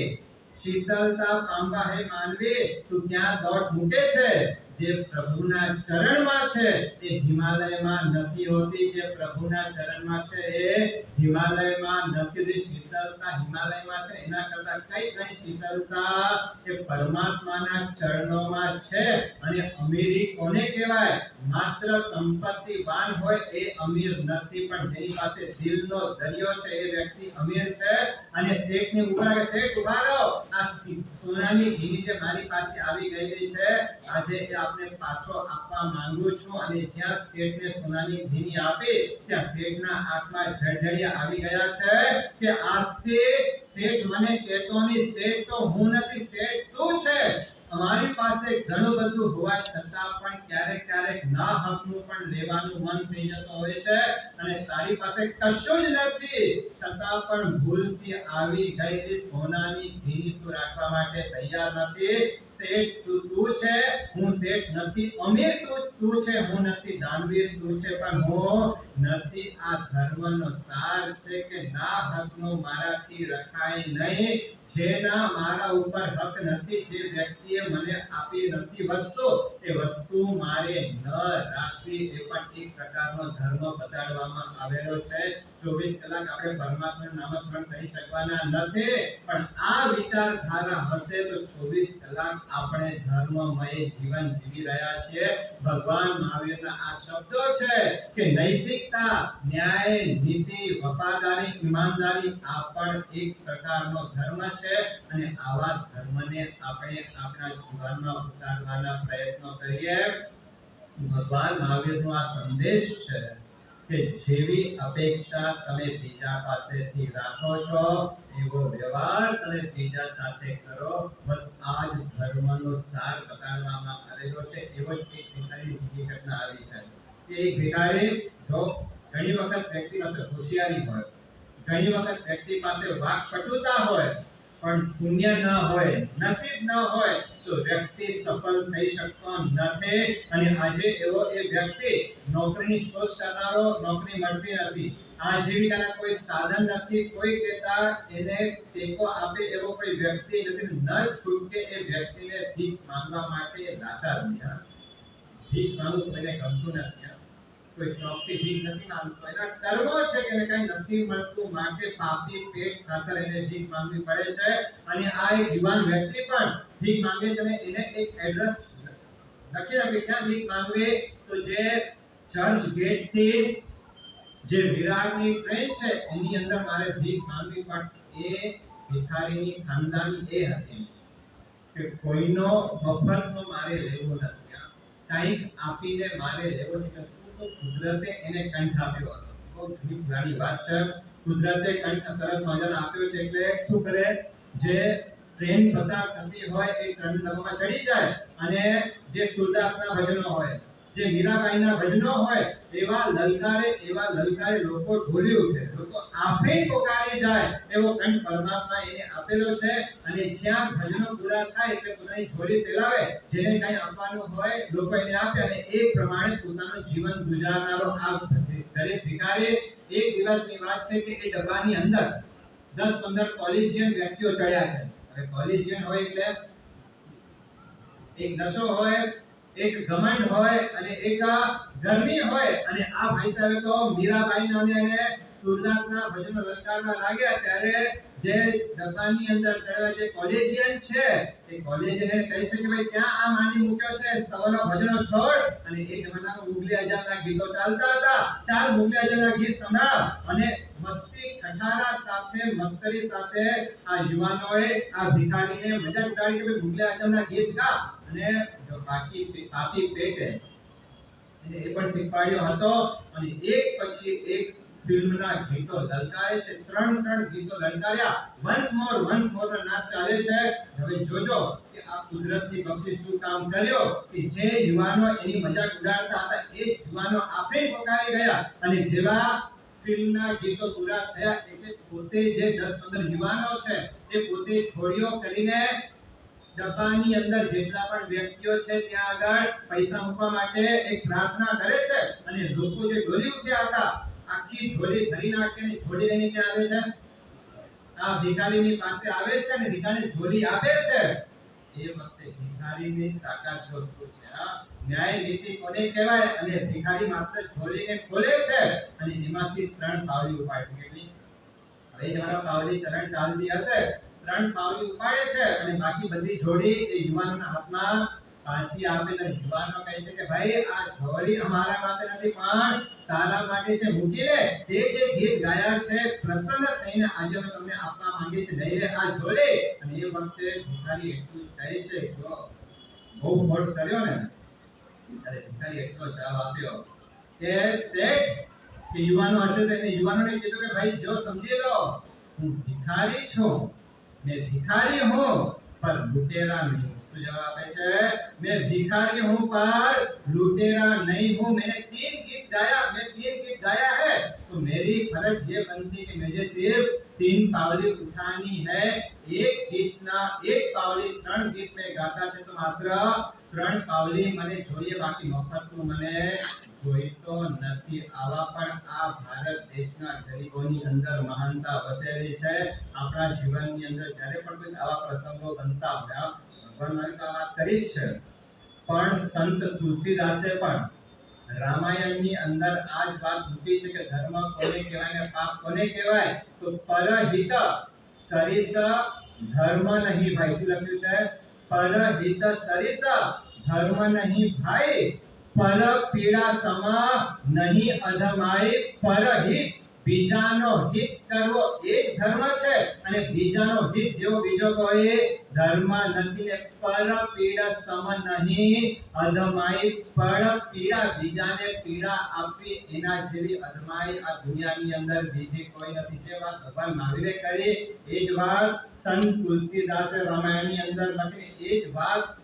શીતલતા પામવા હે માનવી, તું ક્યાં દોટ મૂકે છે? જે પ્રભુના ચરણમાં છે એ હિમાલયમાં નથી હોતી. જે પ્રભુના ચરણમાં છે એ હિમાલયમાં નથી. શીતલતા હિમાલયમાં છે, એના કરતા કઈ શીતલતા એ પરમાત્માના ચરણોમાં છે. અને અમીરી કોને કહેવાય? માત્ર સંપત્તિવાન હોય એ અમીર નથી, પણ જેની પાસે દિલનો દરિયો છે એ વ્યક્તિ અમીર છે. અને શેઠને ઉભા કે શેઠ ઉભા રહો, આ સોનાની ઘીની જે મારી પાસે આવી ગયેલી છે, આજે એ આપને પાછો આપવા માંગુ છું. અને જ્યાં શેઠને સોનાની ઘીની આપી, ત્યાં શેઠના આંખમાં જળજળિયા આવી ગયા છે કે આજથી શેઠ મને કહેતો નહીં, શેઠ તો હું નથી, શેઠ તું છે. અમારી પાસે ઘણું બધું હોવા છતાં પણ ક્યારેક ક્યારેક ના હકનું પણ લેવાનું મન થઈ જતો હોય છે, અને તારી પાસે કશું જ નથી, છતાં પણ ભૂલથી આવી ગયેલી સોનાની ઘીની તું રાખવા માટે તૈયાર નથી. શેઠ તું છે, હું શેઠ નથી. અમીર તું છે, હું નથી. દાનવીર તું છે, પણ હું નથી. આ ધર્મનો સાર છે કે ના હકનો મારાથી રખાય નહીં. જેના મારા ઉપર હક નથી, જે વ્યક્તિએ મને આપી નથી વસ્તુ, એ વસ્તુ મારે ન રાખવી. એ પણ એક પ્રકારનો ધર્મ બતાડવામાં આવેલો છે. 24 કલાક આપણે પરમાત્માનું નામસ્મરણ કરી શકવાના નથી, પણ આ વિચારધારા હશે તો 24 કલાક આપણે ધર્મમય જીવન જીવી રહ્યા છીએ. ભગવાન મહાવીરના આ શબ્દો છે કે નૈતિકતા, ન્યાય, નીતિ, વફાદારી, ઈમાનદારી આ પણ એક પ્રકારનો ધર્મ છે. અને આવા ધર્મને આપણે આપણા જીવનમાં ઉતારવાના પ્રયત્નો કરીએ. ભગવાન મહાવીરનો આ સંદેશ છે કે જેવી અપેક્ષા તમે બીજા પાસેથી રાખો છો, એવો વ્યવહાર તમે બીજા સાથે કરો. બસ આ જ ધર્મનો સાર બતાડવામાં આવેલો છે. એવો જ એક બીજી ઘટના આવી છે. કે એક ભિખારી જો ઘણી વખત વ્યક્તિ પાસે હોશિયારી હોય, ઘણી વખત વ્યક્તિ પાસે વાકપટુતા હોય, પણ પુણ્ય ન હોય, નસીબ ન હોય તો વ્યક્તિ સફળ થઈ શકતો નથી. અને આજે એવો એ વ્યક્તિ નોકરીની શોધ કરનારો, નોકરી મળતી નથી, આજીવિકાના કોઈ સાધન નથી, કોઈ કહેતા એને ટેકો આપે એવો કોઈ વ્યક્તિ નથી, ન છૂટકે એ વ્યક્તિને ભીખ માંગવા માટે લાચાર બન્યા. ભીખ માંગવું તો એને ગમતું નથી, કોઈ શોખથી ભીખ નથી માંગતો, એના કર્મો છે કે એને કઈ નથી મળતું, માટે પાપી પેટ ખાતર એને ભીખ માંગવી પડે છે. અને આ એક યુવાન વ્યક્તિ પણ ભીખ માંગે છે અને એને એક એડ્રેસ લખી રાખે ક્યાં ભીખ માંગવી, તો જે ચર્ચ ગેટ થી જે વિરારની ટ્રેન છે એની અંદર મારે ભીખ માંગવી. પણ એ ભિખારીની ખાનદાની એ હતી કે કોઈનો મફતનો મારે લેવો નથી, કંઈક આપીને મારે લેવો છે. તો કુદરતે એને કંઠ આપ્યો હતો, બહુ જૂની પુરાણી વાત છે. કુદરતે કંઠ સરસ મજાનો આપ્યો છે એટલે શું કરે, જે ટ્રેન પસાર થતી હોય એ ટ્રેન ડબ્બામાં ચડી જાય અને જે સુરદાસના ભજનો હોય, જે મીરાબાઈના ભજનો હોય, એવા લલકારે લોકો ઢોલી ઉઠે, લોકો આફરીન પોકારી જાય એવો કંઠ પરમાત્મા એને આપેલો છે. અને જ્યાં ભજનો પૂરા થાય એટલે પોતાની ઝોલી ફેલાવે, જેને કઈ આપવાનું હોય લોકો એને આપે અને એ પ્રમાણે પોતાનું જીવન ગુજારનારો આ ગરીબ ભિખારી. એક દિવસની વાત છે કે એ ડબ્બાની અંદર 10-15 કોલેજિયન વ્યક્તિઓ ચડ્યા છે. હવે કોલેજિયન હોય એટલે એક નશો હોય, એક ઘમંડ હોય અને એક ગરમી હોય. અને આ ભાઈ સાહેબ તો મીરાબાઈના અને સુરદાસના ભજનો લલકારવા લાગ્યા ત્યારે જે ડબ્બાની અંદર ચડેલા જે કોલેજિયન છે એ કોલેજિયન કહે છે કે ભાઈ ક્યાં આ માંડી મૂક્યો છે, સવારના ભજનો છોડ. અને એ જમાનામાં મુગલી આઝાદના ગીતો ચાલતા હતા, ચાલ મુગલી આઝાદના ગીત સંભળાવ. અને મસ્તી ઠઠારા સાથે, મસ્કરી સાથે આ યુવાનોએ આ ભિખારીને મજાક ઉડાડી કે ભાઈ મુગલી આઝાદના ગીત ગા. અને જો બાકી પાપી પેટે એને એ પણ શીખવાડ્યો હતો. અને એક પછી એક ફિલ્મના ગીતો લલકારે છે, 3 ગીતો લલકાર્યા. વન્સ મોર ના નાદ ચાલે છે. હવે જોજો કે આ કુદરતની બક્ષિસ શું કામ કર્યો કે જે યુવાનો એની મજાક ઉડાડતા હતા એ યુવાનો આપે પોકારી ગયા. અને જેવા ફિલ્મના ગીતો પૂરા થયા એટલે પોતે જે 10-15 યુવાનો છે એ પોતે છોડીઓ કરીને ડબ્બાની અંદર જેટલા પણ વ્યક્તિઓ છે ત્યાં આગળ પૈસા મૂકવા માટે એક પ્રાર્થના કરે છે. અને લોકો જે ડોલી ઉઠ્યા હતા આખી ઝોલી ભરી નાખીને ઝોલી લઈને ત્યાં આવે છે, આ ભિખારીની પાસે આવે છે અને ભિખારીને ઝોલી આપે છે. એ વખતે ભિખારીની તાકાત જોશો છે, ન્યાય નીતિ કોને કહેવાય. અને ભિખારી માત્ર ઝોલીને ખોલે છે અને એમાંથી 3 પાવલી ઉપાડે. કેટલી? હવે તમારા પાવલી ચરણ ચાલતી હશે, 3 પાવલી ઉપાડે છે અને બાકી બધી ઝોલી એ યુવાનોના હાથમાં પાછી આપે. તો યુવાનો કહે છે કે ભાઈ આ ઝોલી અમારા માટે નથી પણ તારા માટે છે, મૂકી લે. તે જે ગીત ગાયા છે પ્રસન્ન થઈને આજે અમે તમને આપવા માંગીએ છીએ, લઈ લે આ ઝોલી. અને એ વખતે ભિખારી એટલું કહે છે, જો બહુ ફોર્સ કર્યો ને અરે ભિખારી એટલો જવાબ આપ્યો કે શેઠ કે યુવાનો હશે તો એને યુવાનોને કીધું કે ભાઈ જો સમજી લો હું ભિખારી છું, मैं भिखारी हूँ पर लुटेरा नहीं। तो जवाब આપે છે मैं भिखारी हूँ पर लुटेरा नहीं हूँ। मैंने 3 गीत गाया है तो मेरी फर्ज ये बनती कि मुझे सिर्फ 3 पावली उठानी है। एक पावली 3 गीत में गाता है तो मात्र 3 पावली મને જોઈએ, બાકી મફતનું મને જોઈતો નથી। આવા પણ આ ભારત દેશના ગરીબોની અંદર મહાનતા વસેલી છે। આપણા જીવનની અંદર જ્યારે પણ કોઈ આવા પ્રસંગો બનતા હોય, ભગવાન મારી તો વાત કરી છે, પણ સંત તુલસીદાસે પણ રામાયણની અંદર આ જ વાત મૂકી છે કે ધર્મ કોને કહેવાય ને પાપ કોને કહેવાય, તો પરહિત સરિસ ધર્મ નહીં ભાઈ। શું લખ્યું છે? પરહિત સરિસ धर्म नहीं भाई, पर पीड़ा समा नहीं अधमाई। परहित बीजानो हित करवो ए धर्म छे अने बीजानो हित जेवो बीजो कोई धर्म नथी ने पर पीड़ा सम नहीं अधमाई। पर पीड़ा बीजाने पीड़ा आपी एना जेवी अधमाई आ दुनियानी अंदर बीजी कोई नथी। जे बात भगवान महावीरे करी ए ज बात संत तुलसीदासे रामायणनी अंदर लखी, ए ज बात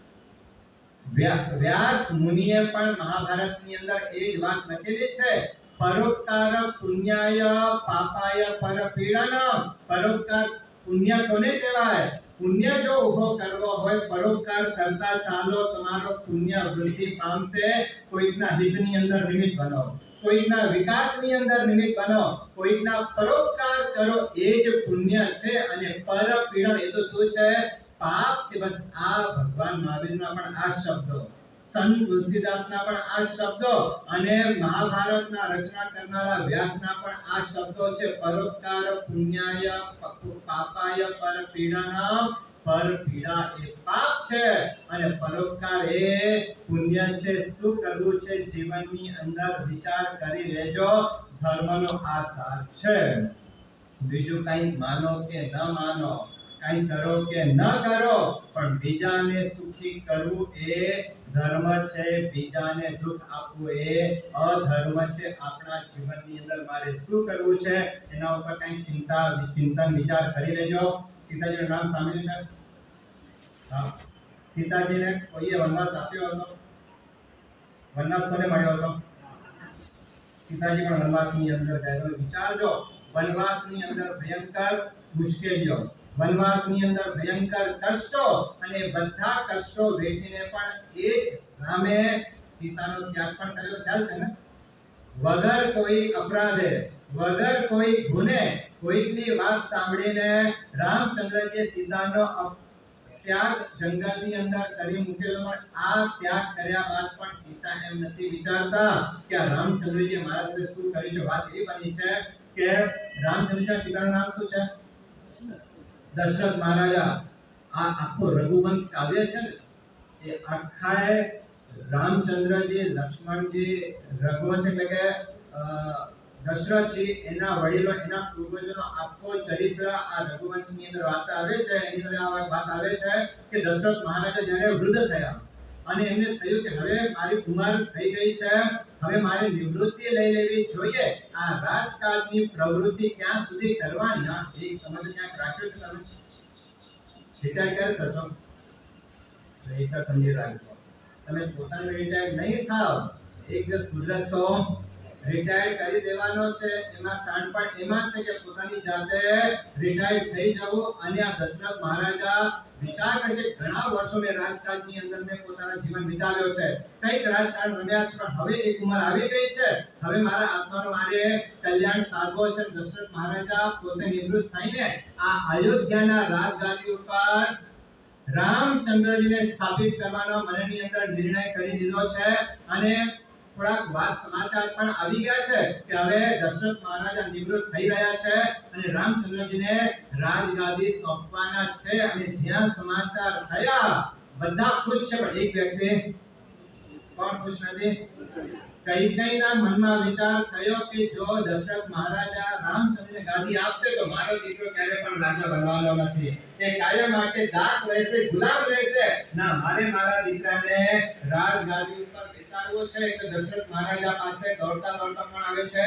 વ્યાસ મુનિએ પણ મહાભારતની અંદર એ જ વાત લખેલી છે, પરોપકાર પુણ્યાય પાપાય પરપીડનમ। પરોપકાર પુણ્ય કોને કહેવાય? પુણ્ય જો ઉભો કરવો હોય, પરોપકાર કરતા ચાલો, તમારો પુણ્ય વૃદ્ધિ પામશે। કોઈકના હિતની અંદર નિમિત્ત બનો, કોઈકના વિકાસની અંદર નિમિત્ત બનો, કોઈકના પરોપકાર કરો, એ જ પુણ્ય છે। અને પરપીડન એ તો શું છે? પાપ છે। બસ આ ભગવાન મહાવીરના પણ આ શબ્દો, સંત તુલસીદાસના પણ આ શબ્દો, અને મહાભારતના રચના કરનારા વ્યાસના પણ આ શબ્દો છે, પરોપકાર પુણ્યાય પાપાય પરપીડનમ। પરપીડા એ પાપ છે અને પરોપકાર એ પુણ્ય છે। શું કરવું છે જીવનની અંદર વિચાર કરી લેજો, ધર્મનો આ સાર છે। બીજું કઈ માનો કે ન માનો, કઈ કરો કે ન કરો, પણ બીજાને સુખી કરવું એ ધર્મ છે, બીજાને દુઃખ આપવું એ અધર્મ છે। આપણા જીવનની અંદર મારે શું કરવું છે એના ઉપર કઈ ચિંતન વિચાર કરી લેજો। સીતાજીનું નામ સાંભળ્યું છે? હા, સીતાજીને કોઈએ વનવાસ આપ્યો હતો? વનવાસ કોને મળ્યો હતો? સીતાજી પણ વનવાસની અંદર ગયા। વિચારજો, વનવાસની અંદર ભયંકર મુશ્કેલીઓ, વનવાસની અંદર ભયંકર કષ્ટો, અને બધા કષ્ટો વેઠીને પણ એ જ રામે સીતાનો ત્યાગ પણ કર્યો। ખ્યાલ છે ને? વગર કોઈ અપરાધે, વગર કોઈ ગુને, કોઈકની વાત સાંભળીને રામચંદ્રજીએ સીતાનો ત્યાગ જંગલની અંદર કરી મૂકેલો। પણ આ ત્યાગ કર્યા બાદ પણ સીતા એમ નથી વિચારતા કે આ રામચંદ્રજીએ મારા સાથે શું કર્યું છે। વાત એ બની છે કે રામચંદ્રના પિતાનું નામ શું છે? દશરથ મહારાજા। આ આખો રઘુવંશ કાવ્ય છે ને, એ આખાએ રામચંદ્રજી, લક્ષ્મણજી, રઘુવંશ એટલે કે દશરથજી, એના વડીલો, એના પૂર્વજોનો આખો ચરિત્ર આ રઘુવંશની અંદર વાત આવે છે। એની અંદર આ વાત આવે છે કે દશરથ મહારાજા જ્યારે વૃદ્ધ થયા અને એમને થયું કે હવે મારી ઉંમર થઈ ગઈ છે, હવે મારે નિવૃત્તિ લઈ લેવી જોઈએ, આ રાજકાજની પ્રવૃત્તિ ક્યાં સુધી કરવાની, આ એક સમજ ક્યાંક રાખ્યો છે તમે? રિટાયર ક્યારે થશો? એક સમજી રાખજો, તમે પોતાને રિટાયર નહીં થાવ, એક દિવસ ગુજરાત તો રિટાયર કરી દેવાનો છે। એમાં શાણપણ એમાં છે કે પોતાની જાતે રિટાયર થઈ જવું। અને આ દશરથ મહારાજા વિચાર કરે છે, ઘણા વર્ષો મેં રાજકાજની અંદર મેં પોતાના જીવન વિતાવ્યો છે, કઈક રાજકારણ રમ્યા છે, પણ હવે એક ઉંમર આવી ગઈ છે, હવે મારા આત્માનો મારે કલ્યાણ સાધવો છે। દશરથ મહારાજા પોતે નિવૃત્ત થઈને આ અયોધ્યાના રાજગાદી ઉપર રામચંદ્રજીને સ્થાપિત કરવાનો મનની અંદર નિર્ણય કરી દીધો છે। અને થોડાક વાત સમાચાર પણ આવી ગયા છે કે હવે દશરથ મહારાજા નિવૃત્ત થઈ રહ્યા છે અને રામચંદ્રજીને રાજગાદી સોંપવાના છે। અને જ્યાં સમાચાર થયા બધા ખુશ છે, પણ એક વ્યક્તિ કોણ ખુશ નથી? કૈકેયીના મનમાં વિચાર થયો કે જો દશરથ મહારાજા રામચંદ્રને ગાદી આપશે તો મારો દીકરો ક્યારે પણ રાજા બનવાનો નથી, એ કાયમ માટે દાસ રહેશે, ગુલામ રહેશે। ના, મારે મારા દીકરાને રાજગાદી ઉપર બેસાડવો છે। એટલે દશરથ મહારાજા પાસે દોડતા દોડતા પણ આવે છે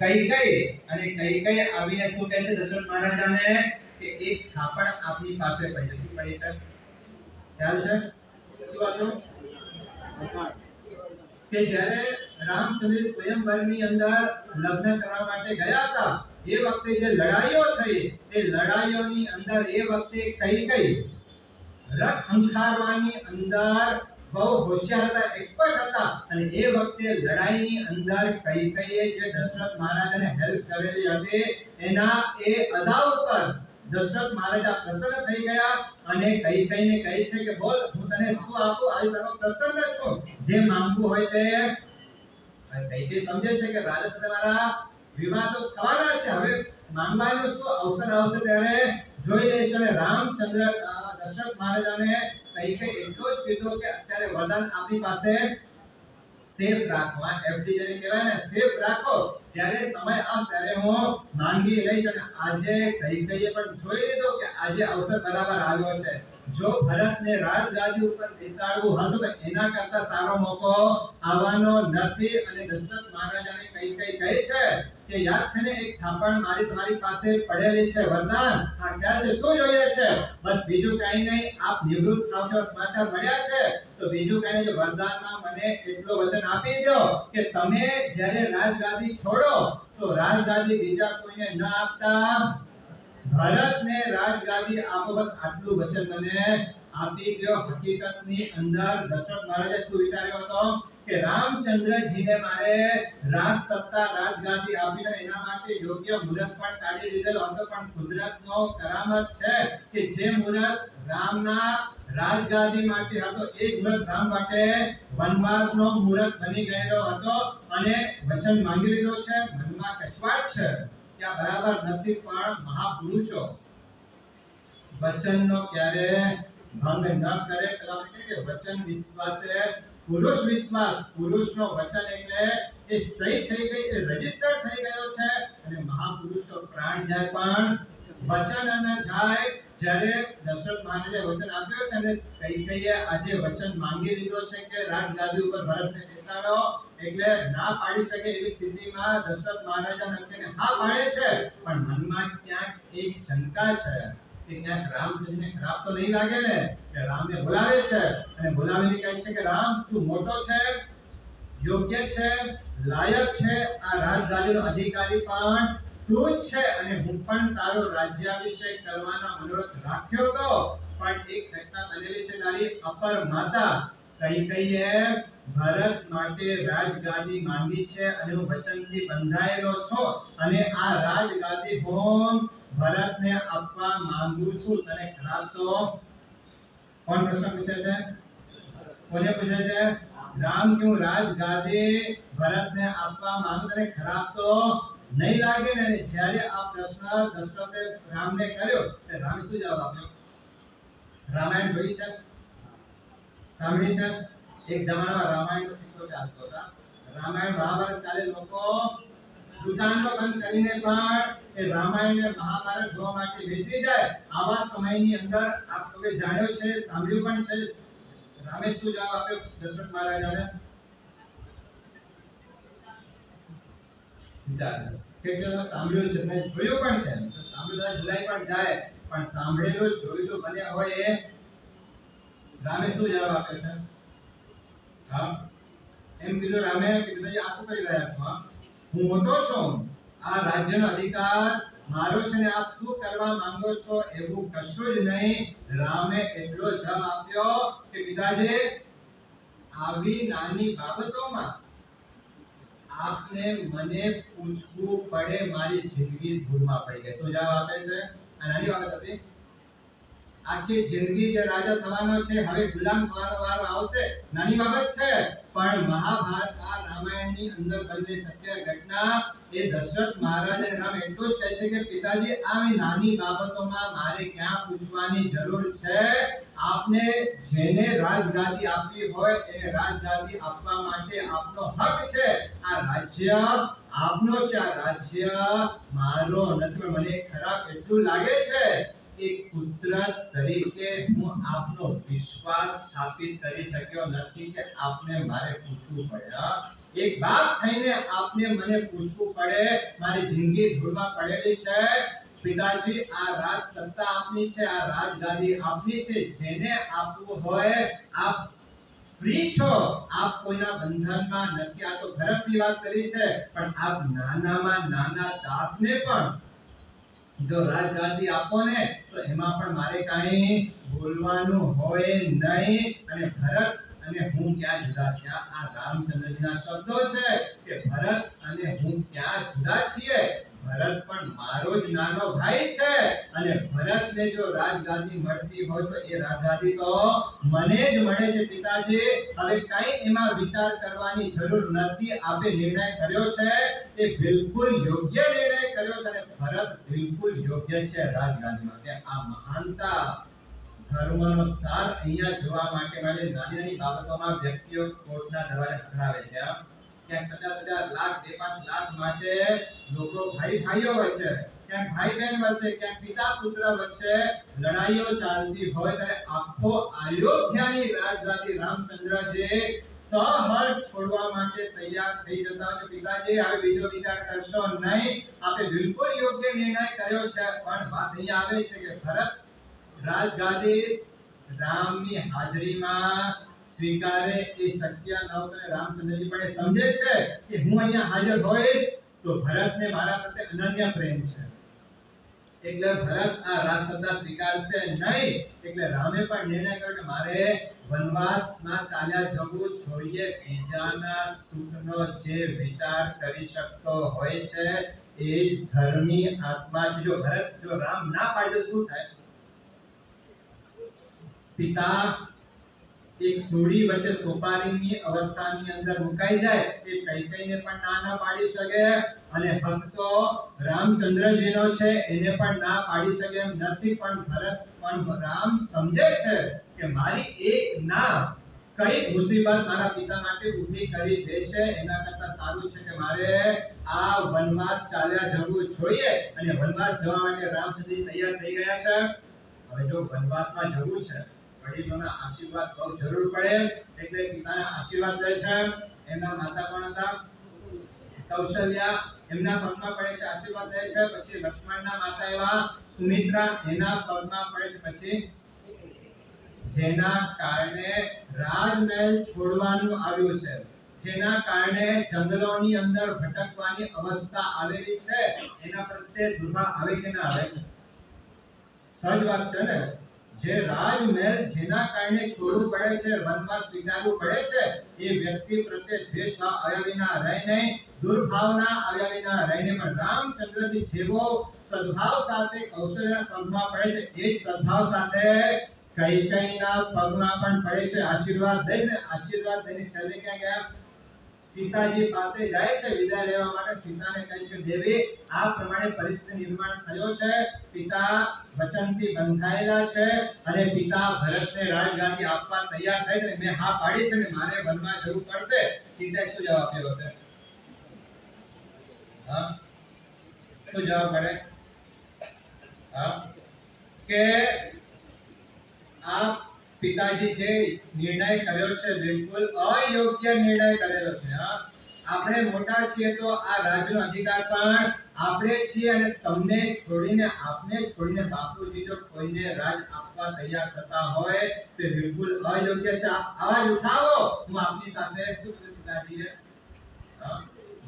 કૈકેયી, અને કૈકેયી આવીને શું કહે છે દશરથ મહારાજાને કે એક થાપણ આપની પાસે પડી છે। શું પડી છે? ખ્યાલ છે? શું હતું? કે જ્યારે રામચંદ્ર સ્વયંવરની અંદર લગ્ન કરવા માટે ગયા હતા, એ વખતે જે લડાઈઓ થઈ, એ લડાઈઓની અંદર એ વખતે કૈકેયી રથ અંખારવાની અંદર બહુ હોશિયાર હતા, એક્સપર્ટ હતા, અને એ વખતે લડાઈની અંદર કૈકેયીએ જે દશરથ મહારાજાને હેલ્પ કરેલી હતી, એના એ અદા ઉપર દશરથ મહારાજા પ્રસન્ન થઈ ગયા અને કૈકેયીને કહે છે કે બોલ, હું તને શું આપું, આજે તારો પ્રસન્ન છું, જે માંગવું હોય તે। કૈકેયી સમજે છે કે રાજા સાથે મારા વિવાદો થવાના છે, હવે માંગવાનો શું અવસર આવશે ત્યારે જોઈ લઈશું। અને રામચંદ્ર દશરથ મહારાજાને કૈકેયી એટલો જ કીધો કે અત્યારે વરદાન આપની પાસે સેફ રાખો, આ એફડી જેને કહેવાય ને, સેફ રાખો, જ્યારે સમય આવશે ત્યારે હું માંગી લઈશ। અને આજે કૈકેયીએ પણ જોઈ લીધો કે આજે અવસર બરાબર આવ્યો છે। જો ભરતને રાજગાદી ઉપર બેસાડવું હશે તો એના કરતા સારો મોકો આવવાનો નથી। અને દશરથ મહારાજાને કૈકેયી કહે છે કે યાદ છે ને, એક થાપણ મારી તમારી પાસે પડેલી છે, વરદાન, આ ક્યાં છે, શું જોઈએ છે? બસ બીજું કઈ નહીં, આપ નિવૃત્ત થાવ છો, સમાચાર મળ્યા છે તો બીજું કઈ નહીં, વરદાનમાં મને એટલો વચન આપી દો કે તમે જ્યારે રાજગાદી છોડો તો રાજગાદી બીજા કોઈને ન આપતા, ભરતને રાજગાદી આપો, બસ આટલું વચન મને આપી દો. હકીકતની અંદર દશરથ મહારાજે શું વિચાર્યો હતો કે રામચંદ્રજીને મારે રાજ સત્તા રાજગાદી આપી છે, એના માટે યોગ્ય મુહૂર્ત પણ કાઢી લીધેલો હતો, પણ કુદરતનો કરામત છે કે જે મુહૂર્ત રામના રાજગાદી માટે હતો એ મુહૂર્ત રામ માટે વનવાસનો મુહૂર્ત બની ગયેલો હતો અને વચન માંગી લીધો છે. મનમાં કચવાટ છે કે આ બરાબર નથી, પણ મહાપુરુષો વચનનો ક્યારે ભંગ ન કરે. પેલા આપણે કહીએ વચન વિશ્વાસે પુરુષ વિશ્વાસ, પુરુષનો વચન એટલે એ સહી થઈ ગઈ, એ રજીસ્ટર થઈ ગયો છે અને મહાપુરુષો પ્રાણ જાય પણ વચન ન જાય. જ્યારે દશરથ મહારાજે વચન આપ્યો છે અને કૈકેયીએ આજે વચન માંગી લીધો છે કે રાજગાદી ઉપર ભરતને બેસાડો, એટલે ના પાડી શકે એવી સ્થિતિમાં દશરથ મહારાજા નક્કીને હા પાડે છે, પણ મનમાં ક્યાંક એક શંકા છે કે ક્યાંક રામચંદ્રને ખરાબ તો નહીં લાગે ને, કે રામને બોલાવે છે અને બોલાવીને કહે છે કે રામ તું મોટો છે, યોગ્ય છે, લાયક છે, આ રાજગાદીનો અધિકારી પણ તું જ છે અને હું પણ તારો રાજ્યાભિષેક કરવાનો મનોરથ રાખ્યો તો, પણ એક ઘટના બનેલી છે, તારી અપર માતા કૈકેયીએ ભરત માટે રાજગાદી માંગી છે અને હું વચનથી બંધાયેલો છું અને આ રાજગાદી હું ભરતને આપવા માંગુ છું. તને ખરાબ તો કોણ પ્રશ્ન પૂછે છે? કોને પૂછે છે? રામ ક્यों રાજગાદી ભરતને આપવા માંગુ, તને ખરાબ તો નહીં લાગે ને? જ્યારે આ પ્રશ્ન દશરથે રામને કર્યો તો રામે શું જવાબ આપ્યો? રામાયણ જોઈ છે, સાંભળી છે? એક જમાનામાં રામાયણનો સિક્કો ચાલતો હતા, રામાયણ મહાભારત ચાલે, લોકો દુકાનો બંધ કરીને પણ એ રામાયણ અને મહાભારત જોવા માટે બેસી જાય. આવા સમયની અંદર આપ સૌએ જાણ્યો છે, સાંભળ્યું પણ છે, રામે શું જવાબ આપ્યો દશરથ મહારાજાને? કેટલા સાંભળ્યું છે મેં જોયું પણ છે, તો સાંભળ્યું ભૂલાઈ પણ જાય, પણ સાંભળેલું જોયેલું બને હોય એ રામે શું જવાબ આપ્યો છે? હા એમ કીધું રામે, કીધું આ શું કરી રહ્યા છો? હું મોટો છું, આ રાજ્યનો અધિકાર મારો છે ને આપ શું કરવા માંગો છો એવું કશું જ નહીં. રામે એટલો જવાબ આપ્યો કે પિતાજી આવી નાની બાબતોમાં આપને મને પૂછવું પડે, મારી જિંદગી ધૂળમાં પડી ગઈ. શું જવાબ આપે છે? આ નાની બાબત હતી, આખી જિંદગી જે રાજા થવાનો છે, હવે ગુલામ થવાનો વારો આવશે, નાની બાબત છે, પણ મહાભારત આ રામાયણની અંદર બનેલી સત્ય ઘટના એ દશરથ મહારાજે રામ એટલું જ કહે છે કે પિતાજી આવી નાની બાબતોમાં મારે ક્યાં પૂછવાની જરૂર છે? આપને જેને રાજગાદી આપવી હોય એને રાજગાદી આપવા માટે આપનો હક છે. આ રાજ્ય આપનો છે, આ રાજ્ય મારો નથી. મને ખરાબ એટલું લાગે છે એક પુત્ર તરીકે હું આપનો વિશ્વાસ સ્થાપિત કરી શક્યો નથી કે આપને મારે પૂછવું પડે, એક બાપ થઈને આપને મને પૂછવું પડે, મારી જિંદગી ધૂળમાં પડેલી છે. પિતાજી આ રાજ સત્તા આપની છે, આ રાજગાદી આપની છે, જેને આપવું હોય આપ ફ્રી છો, આપ કોઈના બંધનમાં નથી. આ તો ભરતની વાત કરી છે, પણ આપ નાનામાં નાના દાસને પણ જો રાજગાદી આપો ને તો એમાં પણ મારે કાંઈ બોલવાનું હોય નહીં. અને ભરત અને હું ક્યાં જુદા છે? આ રામચંદ્રજીના શબ્દો છે કે ભરત અને હું ક્યાં જુદા છીએ? ભરત પણ મારો જ નાનો ભાઈ છે અને ભરતને જો રાજગાદી મળતી હોય તો એ રાજગાદી તો મને જ મળે છે. પિતાજી હવે કાંઈ એમાં વિચાર કરવાની જરૂર નથી, આપે નિર્ણય કર્યો છે એ બિલકુલ યોગ્ય નિર્ણય કર્યો છે અને ભરત બિલકુલ યોગ્ય છે રાજગાદી માટે. આ મહાનતા ધર્મનો સાર અહીંયા જોવા માટે મળે. નાની નાની બાબતોમાં વ્યક્તિઓ કોર્ટના દરવાજે ખખડાવે છે, ક્યાંક 50,000 લાખ 2-5 લાખ માટે લોકો ભાઈ ભાઈઓ વચ્ચે, ક્યાંક ભાઈ બહેન વચ્ચે, ક્યાંક પિતા પુત્ર વચ્ચે લડાઈઓ ચાલતી હોય ત્યારે આખો અયોધ્યાની રાજગાદી રામચંદ્રજી સહર્ષ છોડવા માટે તૈયાર થઈ જતા છે. પિતાજી હવે બીજો વિચાર કરશો નહીં, આપે બિલકુલ યોગ્ય નિર્ણય કર્યો છે. પણ વાત અહીંયા આવે છે કે ભરત રાજગાદી રામની હાજરીમાં સ્વીકારે એ શક્ય ન હોતું અને રામચંદ્રજી પણ એ સમજે છે કે હું અહીંયા હાજર હોઈશ તો ભરતને મારા પ્રત્યે અનન્ય પ્રેમ છે, એટલે ભરત આ રાજસત્તા સ્વીકારશે નહીં. એટલે રામે પણ નિર્ણય કર્યો કે મારે વનવાસમાં ચાલ્યા જવું જોઈએ. બીજાના સુખનો જે વિચાર કરી શકતો હોય છે એ જ ધર્મી આત્મા છે. જો રામ ના પાડે તો શું થાય? પિતા એક સુડી વચ્ચે સોપારીની અવસ્થાની અંદર મુકાઈ જાય, એ કૈકેયીને પણ ના પાડી શકે અને ભક્તો રામચંદ્રજીનો છે એને પણ ના પાડી શકે એમ નથી. પણ ભરત પણ રામ સમજે છે કે મારી એક ના કઈ મુસીબત મારા પિતા માટે ઊભી કરી દેશે, એના કરતા સારું છે કે મારે આ વનવાસ ચાલ્યા જવું જોઈએ. અને વનવાસ જવા માટે રામચંદ્રજી તૈયાર થઈ ગયા છે. હવે જો વનવાસમાં જવું છે, વડીલોના આશીર્વાદ બહુ જરૂર પડે, એટલે પિતાના આશીર્વાદ લે છે. એમના માતા કોણ હતા? કૌશલ્યા, એમના પગમાં પડે છે, આશીર્વાદ લે છે. પછી લક્ષ્મણના માતા એવા સુમિત્રા, એના પગમાં પડે છે. પછી જેના કારણે રાજમહેલ છોડવાનું આવ્યું છે, જેના કારણે જંગલોની અંદર ભટકવાની અવસ્થા આવેલી છે, એના પ્રત્યે દુર્ભા આવે કે ના આવે? સહજ વાત છે ને. જે રાજમહેલ જેના કારણે છોડવું પડે છે, વનવાસ સ્વીકારવું પડે છે, એ વ્યક્તિ પ્રત્યે દ્વેષ આવ્યા વિના રહે નહીં, દુર્ભાવના આવ્યા વિના રહે નહીં. પણ રામચંદ્રજી જેવો સદભાવ સાથે કૌશલ્યના પગમાં પડે છે, એ જ સદભાવ સાથે કૈકેયીના પગમાં પણ પડે છે, આશીર્વાદ દે છે. આશીર્વાદ દઈને છેલ્લે ક્યાં ગયા? સીતાજી પાસે જાય છે વિદાય લેવા માટે. સીતાને કહે છે દેવી આ પ્રમાણે પરિસ્થિતિ નિર્માણ થયો છે, પિતા વચનથી બંધાયેલા છે અને પિતા ભરતને રાજગાદી આપવા તૈયાર થાય છે. મેં હા પાડી છે ને મારે વનમાં જવું પડશે. સીતાએ શું જવાબ આપ્યો છે? હા, શું જવાબ પડે? હા, કે આ પિતાજી જે નિર્ણય કર્યો છે બિલકુલ અયોગ્ય નિર્ણય કરેલો છે. આપણે મોટા છીએ તો આ રાજનો અધિકાર પણ આપણે છીએ, અને તમને છોડીને આપને છોડીને બાપુજી જો કોઈને રાજ આપવા તૈયાર થતા હોય તે બિલકુલ અયોગ્ય છે. આવાજ ઉઠાવો, હું આપની સાથે શું કરું? સીતાજીએ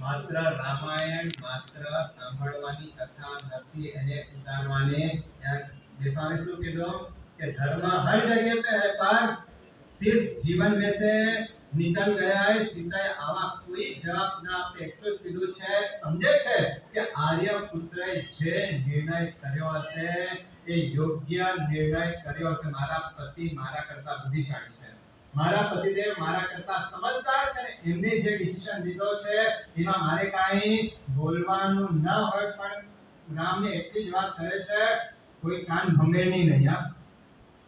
માત્ર રામાયણ માત્ર સાંભળવાની કથા નથી, એને ઉતારવાની. દેખાવે શું કીધું कि धर्म हर जगह पे है पर सिर्फ जीवन में से निकल गया है. सीताए आवा कोई जवाब ना આપે, એટલું કીધું છે. સમજે છે કે આર્યપુત્રએ જે નિર્ણય કર્યો હશે એ યોગ્ય નિર્ણય કર્યો હશે. મારા પતિ મારા કરતા બુદ્ધિશાળી છે, મારા પતિદેવ મારા કરતા સમજદાર છે, ને એમને જે ડિસિઝન લીધો છે એમાં મારે કાઈ બોલવાનું ન હોય. પણ રામને એટલી જ વાત કરે છે, કોઈ કાન ભંગેરની નહીં,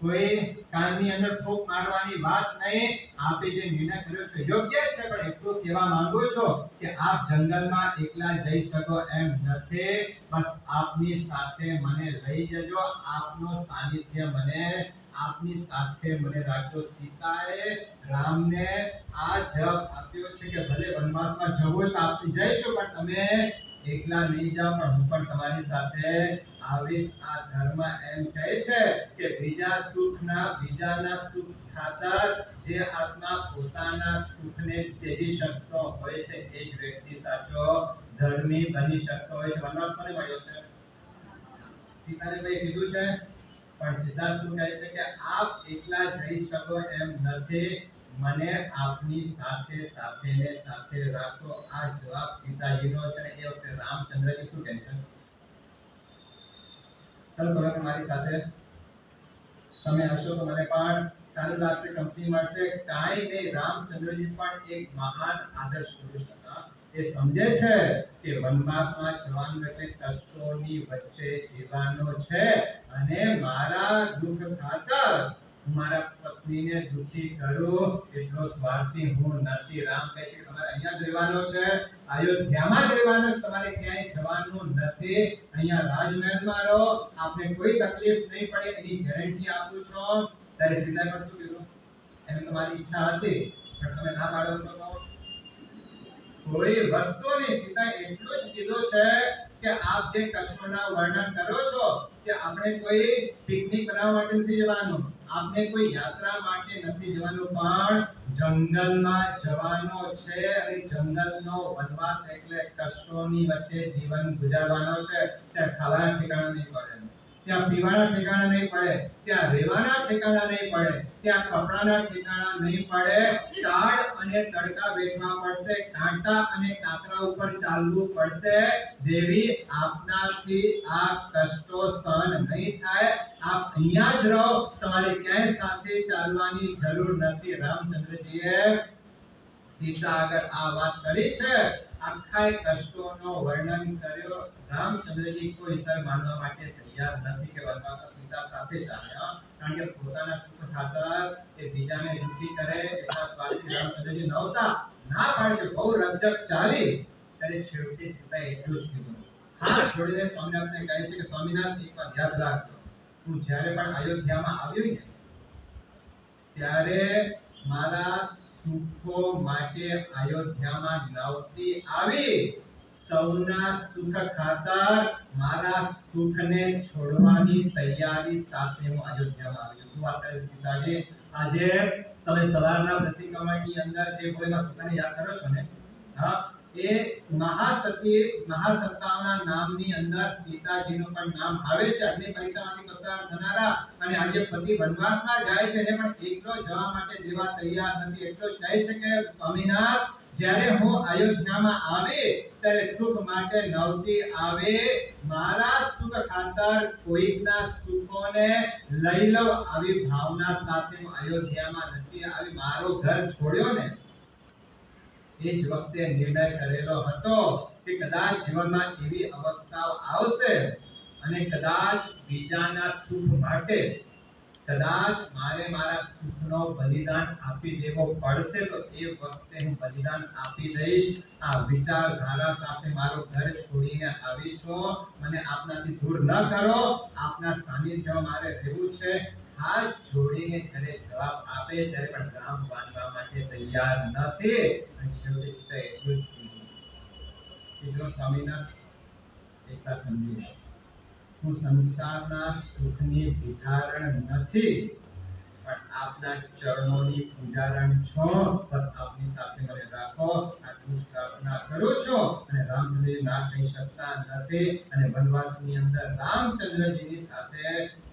કોઈ કાનની અંદર ફૂંક મારવાની વાત નહીં. આપે જે નિર્ણય કર્યો છે યોગ્ય છે, પણ એટલું કહેવા માંગુ છું કે આપ જંગલમાં એકલા જઈ શકો એમ નથી. બસ આપની સાથે મને લઈ જજો, આપનો સાનિધ્ય મને આપની સાથે મને રાખજો. સીતાએ રામને આ જવાબ આપ્યો છે કે ભલે વનવાસમાં જવું તો આપણે જઈશું, પણ તમે એકલા નહીં જાઓ, પણ હું પણ તમારી સાથે આવીશ. આ ધર્મ એમ કહે છે કે બીજાના સુખ ખાતર જે આત્મા પોતાના સુખને ત્યજી શકતો હોય છે એ જ વ્યક્તિ સાચો ધર્મી બની શકતો હોય છે. વનવાસ કોને મળ્યો છે? સીતાને ભાઈ કીધું છે, પણ સીતા શું કહે છે કે આપ એકલા જઈ શકો એમ નથી, મને આપની સાથે રાખો. આ જવાબ સીતાજીનો છે. એ વખતે રામચંદ્રજી શું કહે છે? ચાલો તમે મારી સાથે, તમે હશો તો મને પણ સારું લાગશે, કંપની મળશે. કાંઈ નહીં, રામચંદ્રજી પણ એક મહાન આદર્શ પુરુષ હતા. એ સમજે છે કે વનવાસમાં જવાનું એટલે કષ્ટોની વચ્ચે જીવવાનું છે, અને મારા દુઃખ ખાતર મારા પત્નીને દુખી કરું એટલો સ્વાર્થી હું નથી. રામ કહે છે તમારે અહીંયા જ રહેવાનું છે, અયોધ્યામાં જ રહેવાનું છે, તમારે ક્યાંય જવાનું નથી. અહીંયા રાજમહેલમાં રહો, આપને કોઈ તકલીફ નહીં પડે એની ગેરંટી આપું છું. ત્યારે સીતાએ પણ શું કીધું? એની તમારી ઈચ્છા હતી પણ તમે ના પાડો છો તો કોઈ વસ્તુ નહીં. સીતાએ એટલું જ કીધું છે કે આપ જે કષ્ટોના વર્ણન કરો છો કે આપણે કોઈ પિકનિક બનાવવા માટે નથી જવાનું, આપને કોઈ યાત્રા માટે નથી જવાનું, પણ જંગલમાં જવાનો છે અને જંગલનો વનવાસ એટલે કષ્ટોની વચ્ચે જીવન ગુજારવાનો છે. ત્યાં ખાવાના ઠેકાણા નહીં પડે, ત્યાં પીવાના ઠેકાણા નહીં પડે, ત્યાં રહેવાના ઠેકાણા નહીં પડે, ત્યાં કપડાના ઠેકાણા નહીં પડે. ટાળ અને તડકા વેઠવા પડશે, કાંટા અને કાંકરા ઉપર ચાલવું પડશે. દેવી આપનાથી આ કષ્ટો સહન નહીં થાય. આપ અહીંયા જ રહો, તમારે ક્યાંય સાથે ચાલવાની જરૂર નથી. રામચંદ્રજીએ સીતા આગળ આ વાત કરી છે, આખા કષ્ટોનો વર્ણન કર્યો. રામચંદ્રજી કોઈ સર માનવા માટે તૈયાર નથી કે વનવાસમાં સીતા સાથે ચાલ્યા, કારણ કે પોતાના સુખ ખાતર એ બીજાને દુખી કરે એટલા સ્વાર્થી રામચંદ્રજી નહોતા. ના પાડે છે, બહુ રજક ચાલી, ત્યારે છેવટે સીતાએ એટલું જ કીધું. હા છોડીને સ્વામિનાથને કહે છે કે સ્વામિનાથ એક વાત યાદ રાખજો, હું જ્યારે પણ અયોધ્યામાં આવ્યો ને ત્યારે મારા સુખો માટે અયોધ્યામાં નવતી આવી. સૌના સુખ ખાતર મારા સુખને છોડવાની તૈયારી સાથે હું અયોધ્યામાં આવ્યો. શું વાત કરે સીતાજી? આજે તમે સવારના પ્રતિક્રમણની અંદર જે કોઈના સીતાને યાદ કરો છો ને, હા, એ મહાસત્તાઓના નામની અંદર સીતાજીનું પણ નામ આવે છે. અગ્નિ પરીક્ષામાંથી પસાર થનારા અને આજે પતિ વનવાસમાં જાય છે એને પણ એકલો જવા માટે દેવા તૈયાર નથી. એટલો જ કહે છે કે સ્વામિનાથ, જ્યારે હું અયોધ્યામાં આવે ત્યારે સુખ માટે નવતી આવે, મારા સુખ ખાતર કોઈકના સુખોને લઈ લઉં આવી ભાવના સાથે હું અયોધ્યામાં નથી આવી. મારો ઘર છોડ્યો ને એ જ વખતે નિર્ણય કરેલો હતો કે કદાચ જીવનમાં એવી અવસ્થાઓ આવશે અને કદાચ બીજાના સુખ માટે કદાચ મારે મારા સુખનો બલિદાન આપી દેવો પડશે, તો એ વખતે હું બલિદાન આપી દઈશ. આ વિચારધારા સાથે મારું ઘર છોડીને આવી છો, મને આપનાથી દૂર ન કરો, આપના સાનિધ્યમાં મારે રહેવું છે. હાથ જોડીને જ્યારે જવાબ આપે ત્યારે પણ રામ માનવા માટે તૈયાર નથી. અને છેવટે સીતા એટલું જ કીધું, સ્વામિનાથ એકતા સમજી, હું સંસારના સુખની વિચારણ નથી, પણ આપના ચરણોની પૂજારણ છું. બસ આપની સાથે મને રાખો, આટલું જ પ્રાર્થના કરું છું. અને રામચંદ્રજી ના કહી શકતા નથી. અને વનવાસની અંદર રામચંદ્રજીની સાથે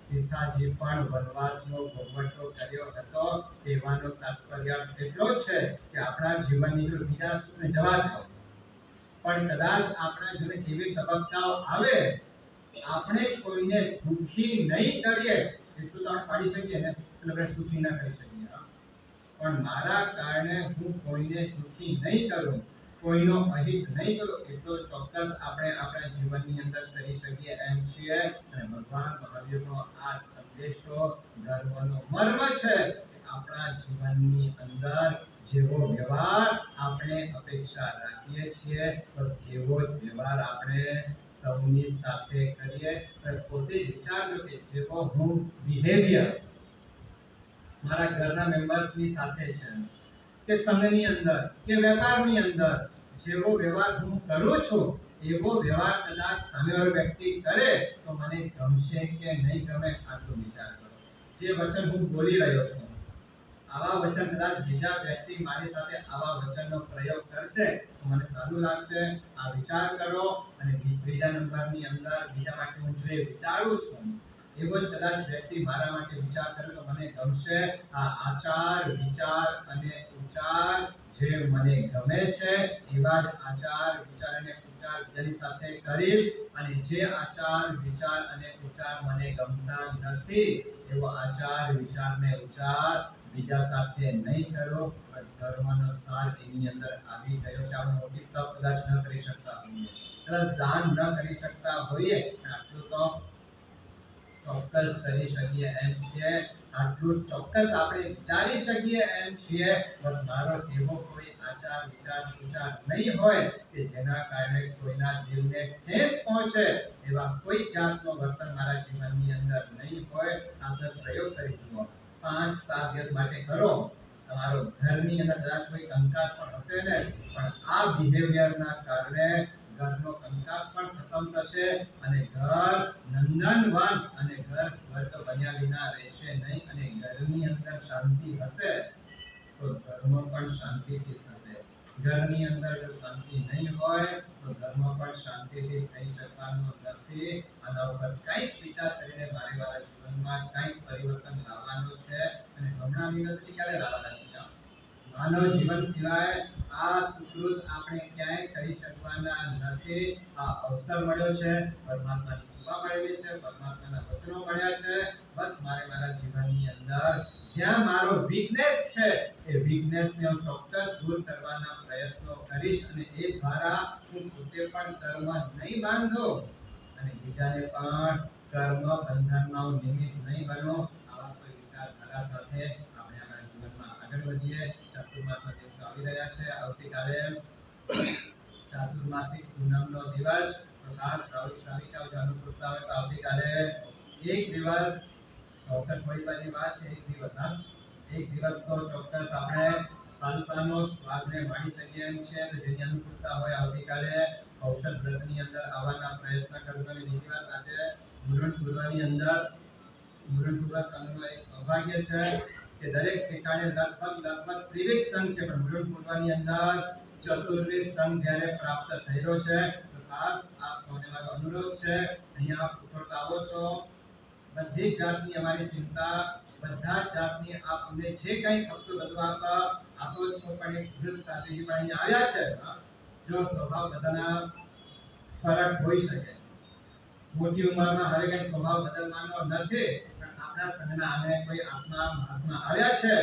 સીતાજી પણ વનવાસનો ભોગવટો કર્યો હતો. કહેવાનો તાત્પર્ય એટલો જ છે કે આપણા જીવનની જો બીજા સુખને જવા દો, પણ કદાચ આપણા જીવનમાં એવી તબક્કાઓ આવે આપણે કોઈને દુખી નહીં કરીએ, એટલું તો આપણે પાડી શકીએ ને, એટલે આપણે દુખી ના કરી શકીએ, પણ મારા કારણે હું કોઈને દુખી નહીં કરું, કોઈનો અહિત નહીં કરું, એટલો ચોક્કસ આપણે આપણા જીવનની અંદર કરી શકીએ એમ છીએ. અને ભગવાન મહાવીરનો આ સંદેશો ધર્મનો મર્મ છે કે આપણા જીવનની અંદર જેવો વ્યવહાર આપણે અપેક્ષા રાખીએ છીએ, બસ એવો જ વ્યવહાર આપણે સૌની સાથે કરીએ. પોતે જ વિચારજો કે જેવો હું બિહેવિયર મારા ઘરના મેમ્બર્સની સાથે છે કે સંઘની અંદર કે વેપારની અંદર જેવો વ્યવહાર હું કરું છું, એવો વ્યવહાર કદાચ સામેવાળો વ્યક્તિ કરે તો મને ગમશે કે નહીં ગમે, આટલો વિચાર કરો. જે વચન હું બોલી રહ્યો છું, આવા વચન કદાચ બીજા વ્યક્તિ મારી સાથે આવા વચનનો પ્રયોગ કરશે તો મને સારું લાગશે. આ વિચાર કરો. અને બીજા નંબરની અંદર બીજા માટે હું જે વિચારું છું એવો જ કદાચ વ્યક્તિ મારા માટે વિચાર કરે તો મને ગમશે. આ આચાર વિચાર અને ઉચ્ચાર જે મને ગમે છે એવા જ આચાર વિચાર અને ઉચ્ચાર બીજાની સાથે કરીશ. અને જે આચાર વિચાર અને ઉચ્ચાર મને ગમતા નથી એવો આચાર વિચાર ને ઉચ્ચાર બીજા સાથે નહીં કરો. ધર્મનો સાર એની અંદર આવી ગયો છે. આપણે મોટી તપ કદાચ ન કરી શકતા હોઈએ, કદાચ દાન ન કરી શકતા હોઈએ, આટલું તો ચોક્કસ કરી શકીએ એમ છીએ. આટલું ચોક્કસ આપણે વિચારી શકીએ એમ છીએ. બસ મારો એવો કોઈ આચાર વિચાર વિચાર નહીં હોય કે જેના કારણે કોઈના દિલને ઠેસ પહોંચે, એવા કોઈ જાતનો વર્તન મારા જીવનની અંદર નહીં હોય. આપણે પ્રયોગ કરી જુઓ, 5-7 દિવસ માટે કરો. તમારો ઘરની અંદર કદાચ કોઈ કંકાસ પણ હશે ને, પણ આ બિહેવિયરના કારણે ઘરનો કંકાસ પણ ખતમ થશે અને ઘર નંદનવન અને ઘર સ્વર્ગ બન્યા વિના રહેશે નહીં. અને ઘર શાંતિથી થશે. ઘરની અંદર જો શાંતિ નહીં હોય તો ઘરમાં પણ શાંતિથી થઈ શકવાનું નથી. આના ઉપર કંઈક વિચાર કરીને મારા જીવનમાં કંઈક પરિવર્તન લાવવાનું છે અને હમણાં નથી ક્યારે લાવવાના છે. માનવ જીવન સિવાય આ સુકૃત આપણે ક્યાંય કરી શકવાના નથી. આ અવસર મળ્યો છે, પરમાત્માની કૃપા મળેલી છે, પરમાત્માના વચનો મળ્યા છે. બસ મારા જીવનની અંદર જ્યાં મારો વીકનેસ છે એ વીકનેસને હું ચોક્કસ દૂર કરવાના પ્રયત્નો કરીશ અને એ દ્વારા હું પોતે પણ કર્મ નહીં બાંધો અને બીજાને પણ કર્મ બંધનમાં હું નિમિત્ત નહીં બનો. આવા કોઈ વિચારધારા સાથે આપણે આપણા જીવનમાં આગળ વધીએ. ચાતુર્માસના દિવસો આવી રહ્યા છે. આવતીકાલે ચાતુર્માસિક પૂનમનો દિવસ. તો ખાસ શ્રાવિકાઓ જો અનુકૂળતા હોય તો આવતીકાલે એક દિવસ 64 વાત છે. એક દિવસ તો ચોક્કસ આપણે સાલ્પાનો સ્વાદને માણી શકીએ એમ છે. તો જેની અનુકૂળતા હોય આવતીકાલે ઔષધ વ્રતની અંદર આવવાના પ્રયત્ન કરજો. અને બીજી વાત, આજે મુરન પૂર્વની અંદર મુરન પૂર્વ સંઘનો એક સૌભાગ્ય છે કે દરેક ઠેકાણે લગભગ ત્રિવિધ સંઘ છે, પણ મુરન પૂર્વની અંદર ચતુર્વિધ સંઘ જ્યારે પ્રાપ્ત થયેલો છે. તો ખાસ આપ સૌને મારો અનુરોધ છે, અહીંયા પૂછોતા આવો છો, બધી જાતની અમારી ચિંતા, બધા જાતની આપ અમને જે કંઈ ખપતું બધું આપો છો, પણ એક વૃદ્ધ સાધુજી પણ અહીંયા આવ્યા છે. જો સ્વભાવ બધાના ફરક હોઈ શકે, મોટી ઉંમરમાં હવે કંઈ સ્વભાવ બદલવાનો નથી, પણ આપણા સંઘના અમે કોઈ આત્મા મહાત્મા આવ્યા છે.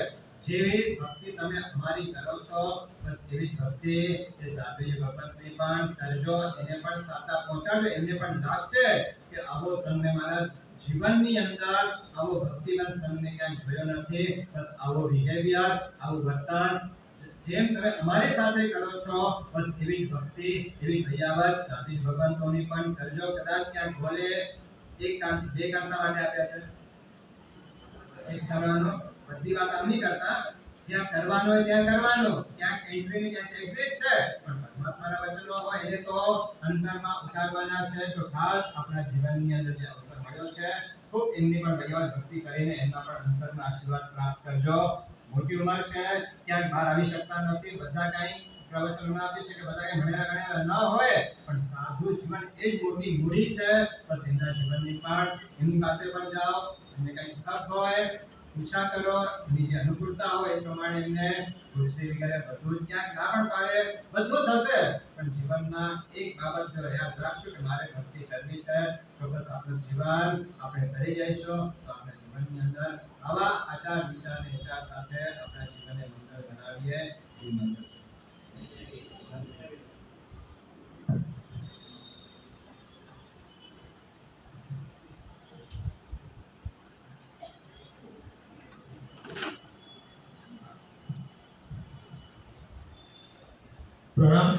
જેવી ભક્તિ તમે અમારી કરો છો, બસ એવી ભક્તિ એ સાધુજી ભગવતની પણ કરજો. એને પણ સાતા પહોંચાડો. એમને પણ લાગશે કે આવો સંઘ મારા જીવનની અંદર આવો ભક્તિવાન સંઘને ક્યાંય જોયો નથી. બસ આવો બિહેવિયર, આવું વર્તન જેમ તમે અમારી સાથે કરો છો, બસ એવી ભક્તિ, એવી દયાવત સાધુ ભગવંતોની પણ કરજો. કદાચ ક્યાંક બોલે એક કામ બે કામ માટે આપ્યા છે. એક સમયનો બધી વાત આમ નહીં કરતા, જ્યાં કરવાનો હોય ત્યાં કરવાનો, ક્યાંક એન્ટ્રી ને ક્યાંક એક્ઝિટ છે, પણ પરમાત્માના વચનો હોય એને તો અંતરમાં ઉચ્ચારવાના છે. તો ખાસ આપણા જીવનની અંદર જે અવસર મળ્યો છે, ખૂબ એમની પણ દયાવત ભક્તિ કરીને એમના પણ અંતરના આશીર્વાદ પ્રાપ્ત કરજો. મોટી ઉંમર છે, ક્યાંક બહાર આવી શકતા નથી, બધા કંઈ પ્રવચનો આપી છે કે બધા કંઈ ભણેલા ગણેલા ન હોય, પણ સાધુ જીવન એ જ મોટી મૂડી છે. બસ એમના જીવનની પણ એમની પાસે પણ જાઓ, એમને કંઈ તક હોય પૂછા કરો, એની જે અનુકૂળતા હોય એ પ્રમાણે એમને ખુરશી વગેરે બધું ક્યાંક ના પણ પાડે, બધું થશે. પણ જીવનમાં એક બાબત જો યાદ રાખશું કે મારે ભક્તિ કરવી છે, તો બસ આપણું જીવન આપણે કરી જઈશું. તો આપણા જીવનની અંદર આવા આચાર વિચાર અને વિચાર સાથે આપણા જીવનને મંગળ બનાવીએ. એ મંગળ છે. प्रणाम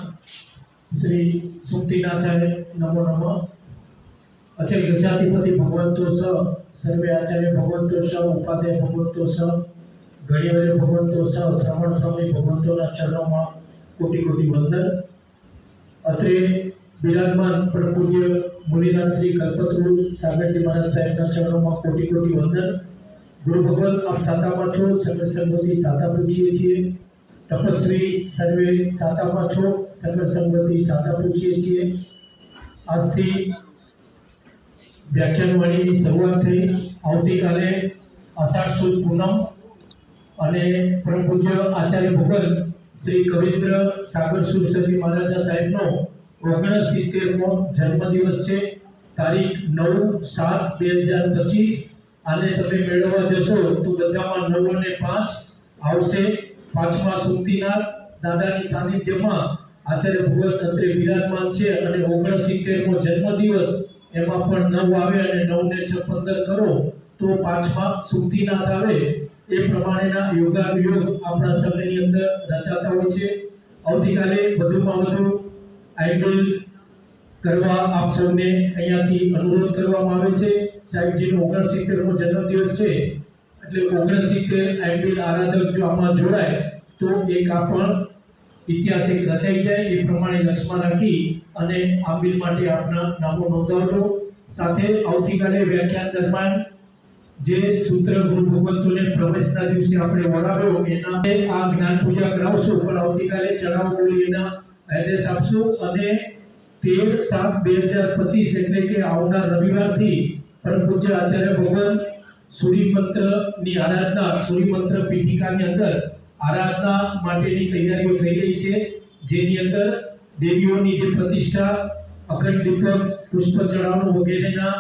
श्री सुमतिनाथाय नमो नमः। अचल गजाधिपति भगवंतो स सर्वे आचार्य भगवंतो स उपाध्याय भगवंतो स घड़ीवाले भगवंतो स श्रवण स्वामी भगवंतो चरणों में कोटि कोटि वंदन। अत्रे विराजमान परम पूज्य मुनिनाथ श्री कल्पतरु सागरजी महाराज साहेब चरणों में कोटि कोटि वंदन। गुरु भगवान आप साता में छो, सगल संगति साता पूछीए छीए। तपस्वी सर्वे साता में छो, सगल संगति साता पूछीए छीए। आज थी व्याख्यानवाणी की शुरुआत थई। आवती काले आषाढ़ सुद पूनम अने परम पूज्य आचार्य भगवान श्री कविन्द्र सागर सुरसरी महाराज साहेबनो 69मो जन्मदिवस है। तारीख 9/7/2025। आने तमे मेळववा जशो तो बधामां 9 અને 5 आवशे। 5મા સુમતીનાથ દાદાની સાનિધ્યમાં આચાર્ય ભગવત અત્રે વિરાજમાન છે અને 69મો જન્મદિવસ એમાં પણ 9 આવે અને 9 ને 6 15 કરો તો 5મા સુમતીનાથ આવે। એ પ્રમાણેના યોગાનુયોગ આપણા સમયની અંદર રચાતા હોય છે। આવતીકાલે વધુમાં વધુ આઈડલ કરવા આપ સૌને અહીંયાથી અનુરોધ કરવામાં આવે છે। સાહેબજીનો 69મો જન્મદિવસ છે એટલે 69 આઈડલ આરાધક જો આમાં જોડાય તો એક આ પણ ઇતિહાસ એક રચાઈ જાય। એ પ્રમાણે લક્ષ્યમાં રાખી અને આંબિલ માટે આપના નામો નોંધાવજો। સાથે આવતીકાલે વ્યાખ્યાન દરમિયાન જે સૂત્ર ગુરુ ભગવંતોને પ્રવેશના દિવસે આપણે વડાવ્યો એના આ જ્ઞાન પૂજા કરાવશું, પણ આવતીકાલે ચડાવ બોલી એના આદેશ આપશું અને 13/7/2025 એટલે કે આવનાર રવિવારથી પરમ પૂજ્ય આચાર્ય ભગવાન સૂર્યમંત્રની આરાધના, સૂર્યમંત્ર પીઠિકાની અંદર આરાધના માટેની તૈયારીઓ થઈ રહી છે, જેની અંદર દેવીઓની જે પ્રતિષ્ઠા, અખંડ દીપક, પુષ્પ ચડાવવાનું વગેરેના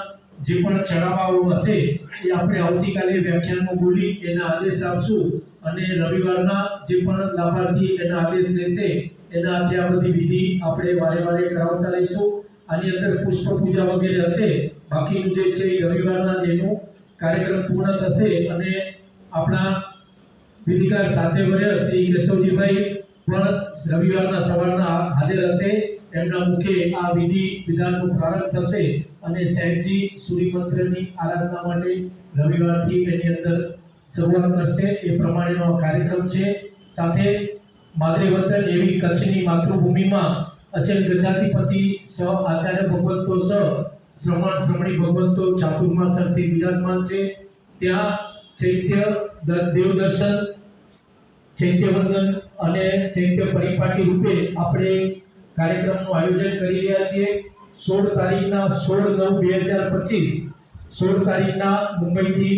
જે પણ ચડાવવાઓ હશે એ આપણે આવતીકાલે વ્યાખ્યાનમાં બોલી એના આદેશ આપશું અને રવિવારના જે પણ લાભાર્થી એના આદેશ લેશે એના હાથે આ બધી વિધિ આપણે વારે કરાવતા રહીશું. આની અંદર પુષ્પ પૂજા વગેરે હશે, બાકીનું જે છે એ રવિવારના જેનું કાર્યક્રમ પૂર્ણ થશે અને આપણા વિધિકાર સાથે વર્ય શ્રી કેશવજીભાઈ પણ રવિવારના સવારના હાજર હશે. એમના મુખે આ વિધિ વિધાનનો પ્રારંભ થશે અને સાહેબજી સૂર્યમંત્રની આરાધના માટે રવિવારથી એની અંદર શરૂઆત કરશે. એ પ્રમાણેનો કાર્યક્રમ છે. સાથે માદરે વતન એવી કચ્છની માતૃભૂમિમાં અચલ ગજાધિપતિ સ આચાર્ય ભગવંતો સ શ્રમણ શ્રમણી ભગવંતો ચાતુર્માસરથી વિરાજમાન છે. ત્યાં ચૈત્ય દેવ દર્શન, ચૈત્ય વંદન અને ચૈત્ય પરિપાટી રૂપે આપણે કાર્યક્રમનું આયોજન કરી રહ્યા છીએ. 16 તારીખના 16/9/2025 16 તારીખના મુંબઈથી